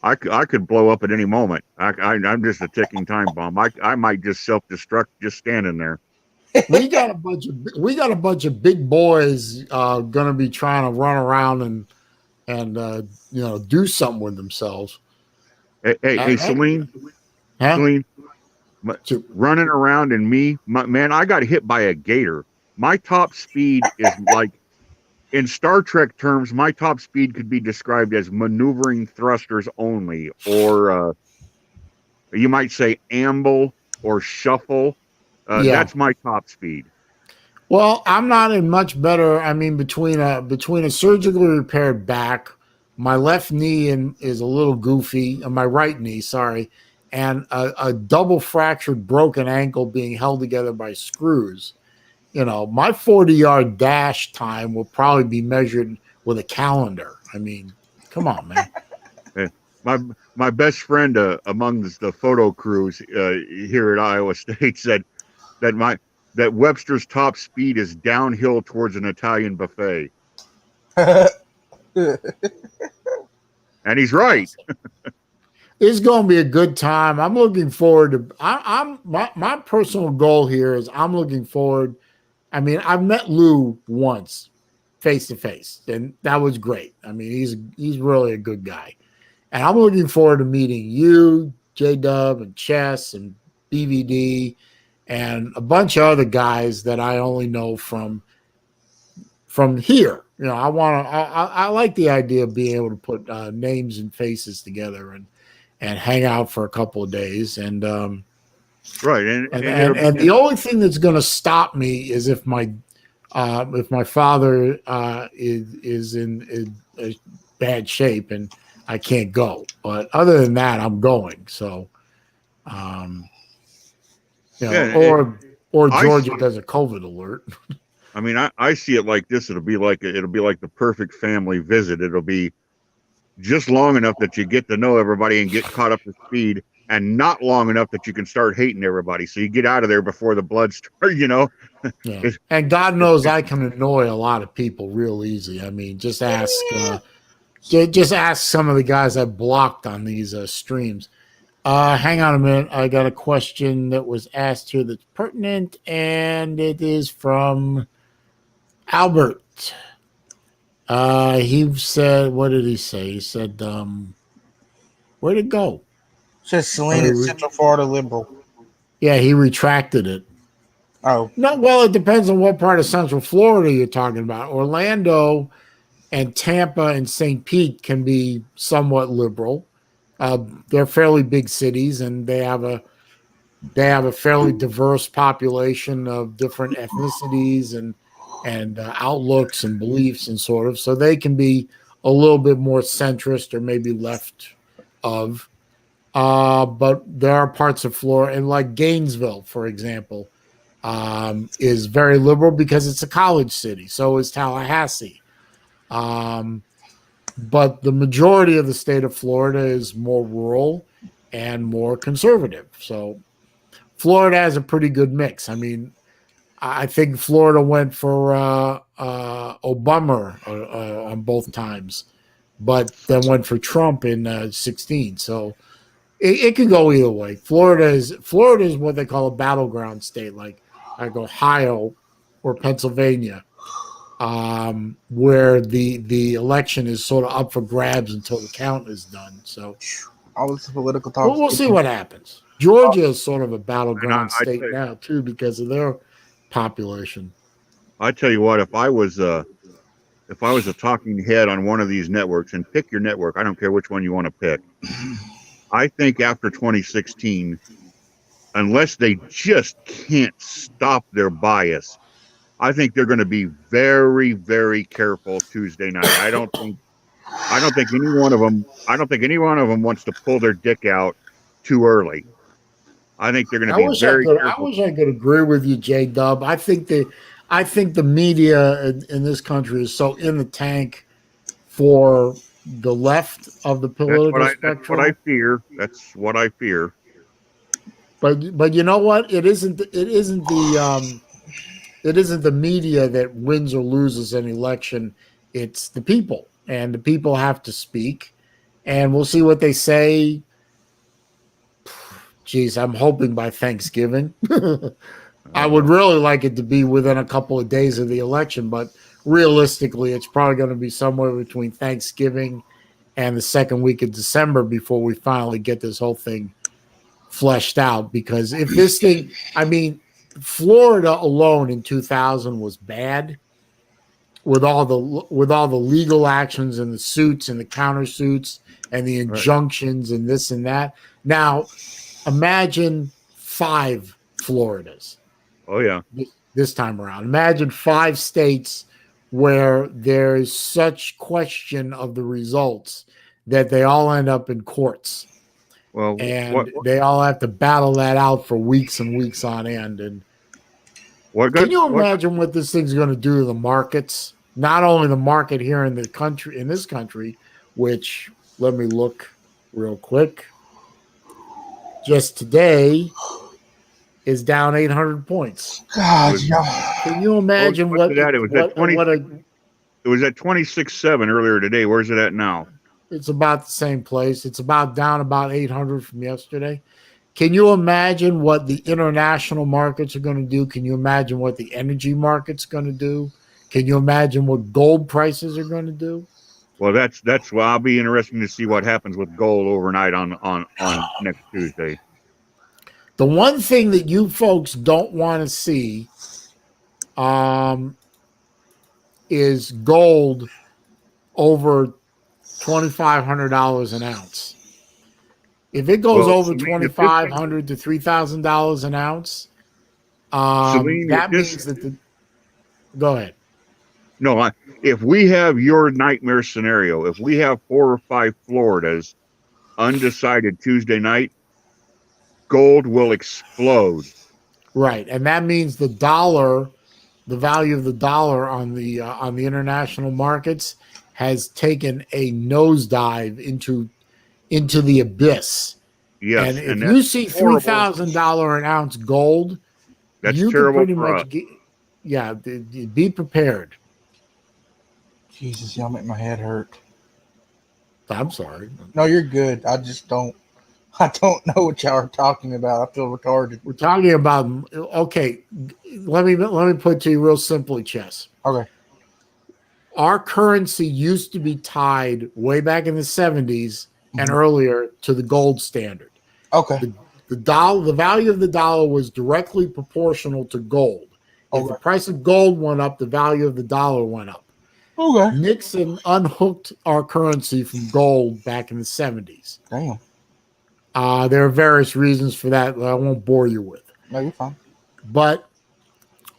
I could blow up at any moment. I'm just a ticking time bomb. I might just self-destruct just standing there. we got a bunch of big boys gonna be trying to run around and do something with themselves. Hey, Saleen, Huh? Saleen, running around and man, I got hit by a gator. My top speed is like, in Star Trek terms, my top speed could be described as maneuvering thrusters only, or you might say amble or shuffle. Yeah. That's my top speed. Well, I'm not in much better. I mean, between a surgically repaired back, my left knee is a little goofy, my right knee, sorry, and a double fractured broken ankle being held together by screws. My 40-yard dash time will probably be measured with a calendar. I mean, come on, man. Uh, my my best friend among the photo crews here at Iowa State said that that Webster's top speed is downhill towards an Italian buffet, and he's right. It's going to be a good time. I'm looking forward to. I'm my personal goal here is I'm looking forward. I mean, I've met Lou once, face to face, and that was great. I mean, he's really a good guy, and I'm looking forward to meeting you, J Dub, and Chess, and BVD, and a bunch of other guys that I only know from here. I like the idea of being able to put names and faces together and hang out for a couple of days. And Right, and the only thing that's going to stop me is if my father is in bad shape and I can't go. But other than that, I'm going. So, or Georgia does a COVID alert. I mean, I see it like this. It'll be like the perfect family visit. It'll be just long enough that you get to know everybody and get caught up to speed, and not long enough that you can start hating everybody. So you get out of there before the blood starts, Yeah. And God knows I can annoy a lot of people real easy. I mean, just ask some of the guys I blocked on these streams. Hang on a minute. I got a question that was asked here that's pertinent, and it is from Albert. He said, what did he say? He said, where'd it go? Says Saleen is Central Florida liberal. Yeah, he retracted it. Oh. No, well, it depends on what part of Central Florida you're talking about. Orlando and Tampa and St. Pete can be somewhat liberal. They're fairly big cities, and they have a fairly diverse population of different ethnicities and outlooks and beliefs and sort of. So they can be a little bit more centrist or maybe left of. But there are parts of Florida, and like Gainesville, for example, is very liberal because it's a college city. So is Tallahassee. But the majority of the state of Florida is more rural and more conservative. So Florida has a pretty good mix. I mean, I think Florida went for Obama on both times, but then went for Trump in 16. So it could go either way. Florida is what they call a battleground state, like Ohio or Pennsylvania, where the election is sort of up for grabs until the count is done. So all this political talk. We'll see what happens. Georgia is sort of a battleground state now too because of their population. I tell you what, if I was a talking head on one of these networks, and pick your network, I don't care which one you want to pick. I think after 2016, unless they just can't stop their bias, I think they're going to be very, very careful Tuesday night. I don't think any one of them wants to pull their dick out too early. I think they're going to be very careful. I wish I could agree with you, J Dub. I think the media in this country is so in the tank for the left of the political spectrum. That's what I fear. That's what I fear. But you know what? It isn't the media that wins or loses an election. It's the people. and the people have to speak, and we'll see what they say. Geez, I'm hoping by Thanksgiving. I would really like it to be within a couple of days of the election, but realistically, it's probably going to be somewhere between Thanksgiving and the second week of December before we finally get this whole thing fleshed out. Because if this thing, I mean, Florida alone in 2000 was bad with all the legal actions and the suits and the countersuits and the injunctions and this and that. Now, imagine 5 Floridas. Oh yeah. This time around, imagine 5 states where there is such question of the results that they all end up in courts. Well, and they all have to battle that out for weeks and weeks on end. And can you imagine what this thing's going to do to the markets? Not only the market here in the country, in this country, which let me look real quick. Just today is down 800 points. God, can you imagine it was at 26.7 earlier today. Where's it at now? It's about the same place. It's down about 800 from yesterday. Can you imagine what the international markets are going to do? Can you imagine what the energy market's going to do? Can you imagine what gold prices are going to do? Well, that's why I'll be interesting to see what happens with gold overnight on next Tuesday. The one thing that you folks don't want to see is gold over $2,500 an ounce. If it goes over $2,500 to $3,000 an ounce, that means that go ahead. No, if we have your nightmare scenario, if we have 4 or 5 Floridas undecided Tuesday night, gold will explode. Right, and that means the dollar, the value of the dollar on the international markets has taken a nosedive into the abyss. Yes, and if you see $3,000 an ounce gold, that's you terrible can pretty much be prepared. Jesus, y'all make my head hurt. I'm sorry. No, you're good. I don't know what y'all are talking about. I feel retarded. We're talking about, okay, let me put it to you real simply, Chess. Okay. Our currency used to be tied way back in the 70s and earlier to the gold standard. Okay. The value of the dollar was directly proportional to gold. If the price of gold went up, the value of the dollar went up. Okay. Nixon unhooked our currency from gold back in the 70s. Damn. There are various reasons for that I won't bore you with. No, you're fine. But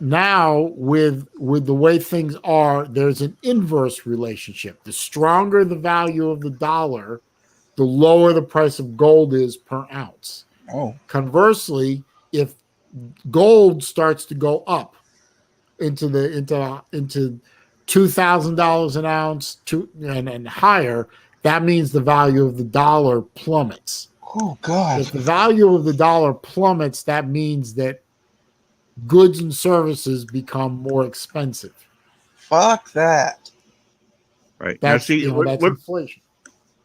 now, with the way things are, there's an inverse relationship. The stronger the value of the dollar, the lower the price of gold is per ounce. Oh. Conversely, if gold starts to go up into $2,000 an ounce and higher, that means the value of the dollar plummets. Oh, God. If the value of the dollar plummets, that means that goods and services become more expensive. Fuck that. Right. That's, now, see, that's inflation.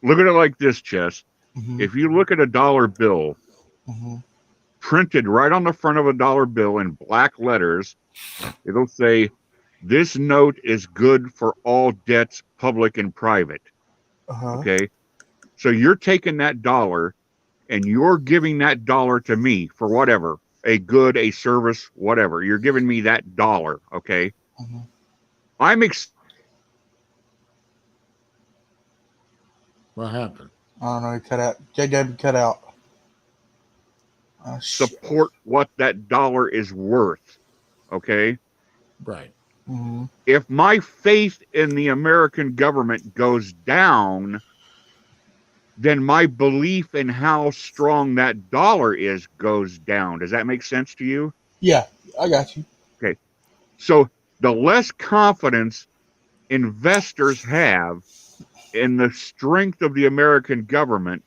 Look at it like this, Chess. If you look at a dollar bill printed right on the front of a dollar bill in black letters, it'll say, "This note is good for all debts, public and private." Okay? So you're taking that dollar and you're giving that dollar to me for whatever, a good, a service, whatever. You're giving me that dollar, okay? What happened? I don't know. He cut out. JW cut out. Support what that dollar is worth, okay? Right. If my faith in the American government goes down, then my belief in how strong that dollar is goes down. Does that make sense to you? Yeah, I got you. Okay. So the less confidence investors have in the strength of the American government,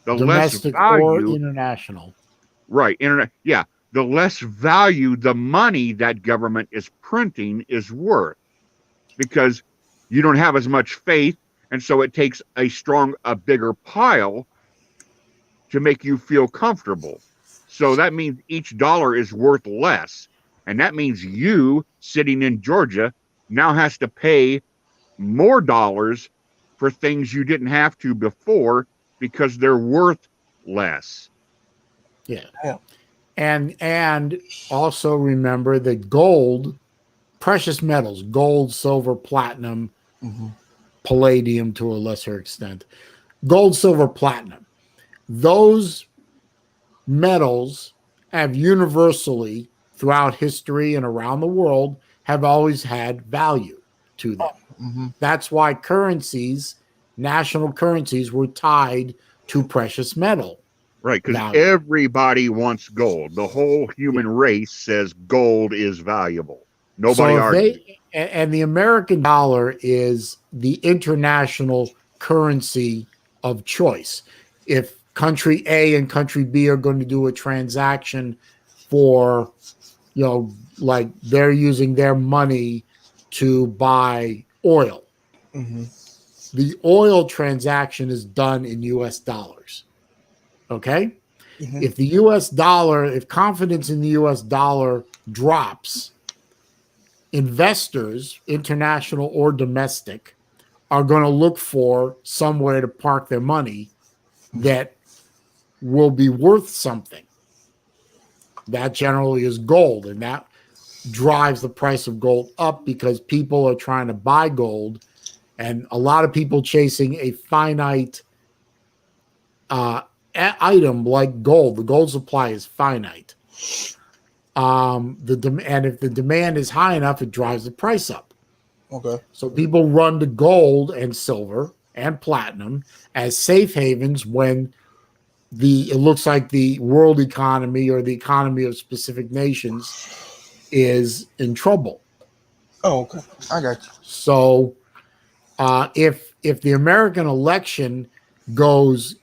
the domestic less value, or international. Right. Internet. Yeah. The less value the money that government is printing is worth, because you don't have as much faith And so it takes a bigger pile to make you feel comfortable. So that means each dollar is worth less. And that means you sitting in Georgia now has to pay more dollars for things you didn't have to before because they're worth less. Yeah. Yeah. And also remember that gold, precious metals, gold, silver, platinum, palladium to a lesser extent, gold, silver, platinum, those metals have universally throughout history and around the world have always had value to them. That's why currencies, national currencies, were tied to precious metal. Right, because value. everybody wants gold. The whole human race says gold is valuable. Nobody So if argues. and the American dollar is the international currency of choice. If country A and country B are going to do a transaction for, like they're using their money to buy oil, the oil transaction is done in US dollars. Okay? If the US dollar, if confidence in the US dollar drops, investors, international or domestic, are going to look for somewhere to park their money that will be worth something. That generally is gold, and that drives the price of gold up because people are trying to buy gold, and a lot of people chasing a finite item like gold. The gold supply is finite. And if the demand is high enough, it drives the price up. Okay. So people run to gold and silver and platinum as safe havens when it looks like the world economy or the economy of specific nations is in trouble. Oh, okay. I got you. So if the American election goes,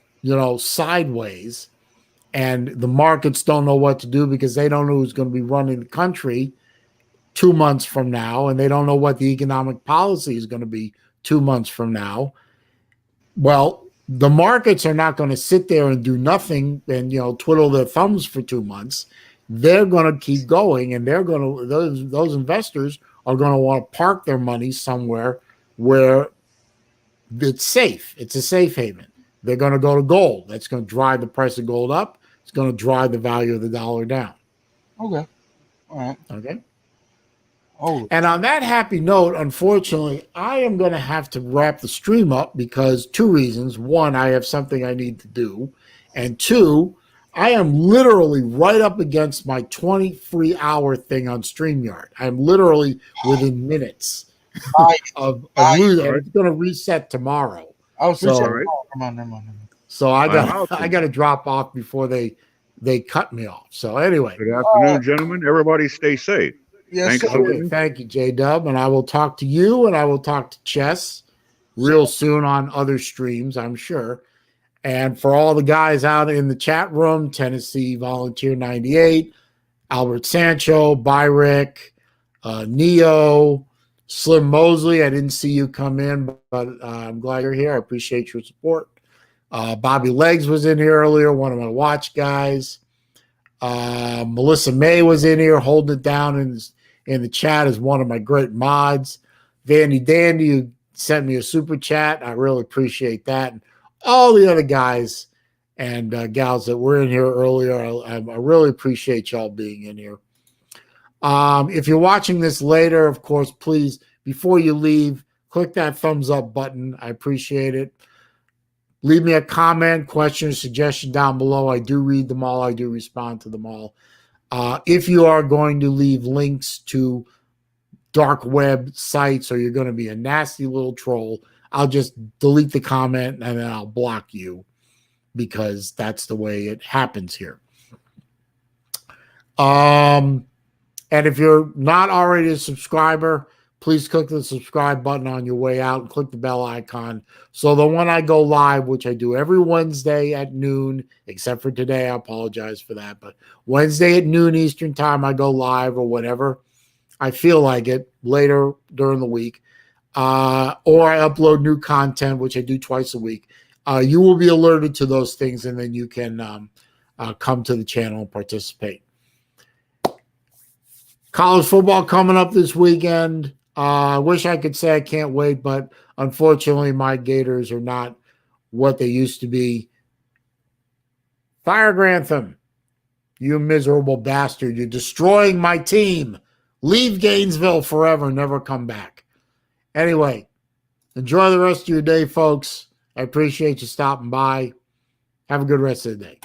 sideways, and the markets don't know what to do because they don't know who's going to be running the country 2 months from now, and they don't know what the economic policy is going to be 2 months from now. Well, the markets are not going to sit there and do nothing and twiddle their thumbs for 2 months. They're going to keep going, and they're going to those investors are going to want to park their money somewhere where it's safe. It's a safe haven. They're going to go to gold. That's going to drive the price of gold up. It's going to drive the value of the dollar down. Okay. All right. Okay. Oh. And on that happy note, unfortunately, I am going to have to wrap the stream up because 2 reasons. 1, I have something I need to do. And 2, I am literally right up against my 23-hour thing on StreamYard. I'm literally within minutes of losing. And it's going to reset tomorrow. Oh, so All right. never mind. So I got to drop off before they cut me off. So anyway. Good afternoon, gentlemen. Everybody stay safe. Yes, Thanks, sir. Okay, thank you, J-Dub. And I will talk to you, and I will talk to Chess real soon on other streams, I'm sure. And for all the guys out in the chat room, Tennessee Volunteer 98, Albert Sancho, Byrick, Neo, Slim Mosley. I didn't see you come in, but I'm glad you're here. I appreciate your support. Bobby Legs was in here earlier, one of my watch guys. Melissa May was in here holding it down in the chat as one of my great mods. Vandy Dandy, you sent me a super chat. I really appreciate that. And all the other guys and gals that were in here earlier, I really appreciate y'all being in here. If you're watching this later, of course, please, before you leave, click that thumbs up button. I appreciate it. Leave me a comment, question, suggestion down below. I do read them all. I do respond to them all. If you are going to leave links to dark web sites or you're going to be a nasty little troll, I'll just delete the comment and then I'll block you because that's the way it happens here. And if you're not already a subscriber, please click the subscribe button on your way out and click the bell icon. So that when I go live, which I do every Wednesday at noon, except for today, I apologize for that. But Wednesday at noon Eastern time, I go live or whatever I feel like it later during the week. or I upload new content, which I do twice a week, you will be alerted to those things, and then you can come to the channel and participate. College football coming up this weekend. I wish I could say I can't wait, but unfortunately, my Gators are not what they used to be. Fire Grantham, you miserable bastard. You're destroying my team. Leave Gainesville forever. Never come back. Anyway, enjoy the rest of your day, folks. I appreciate you stopping by. Have a good rest of the day.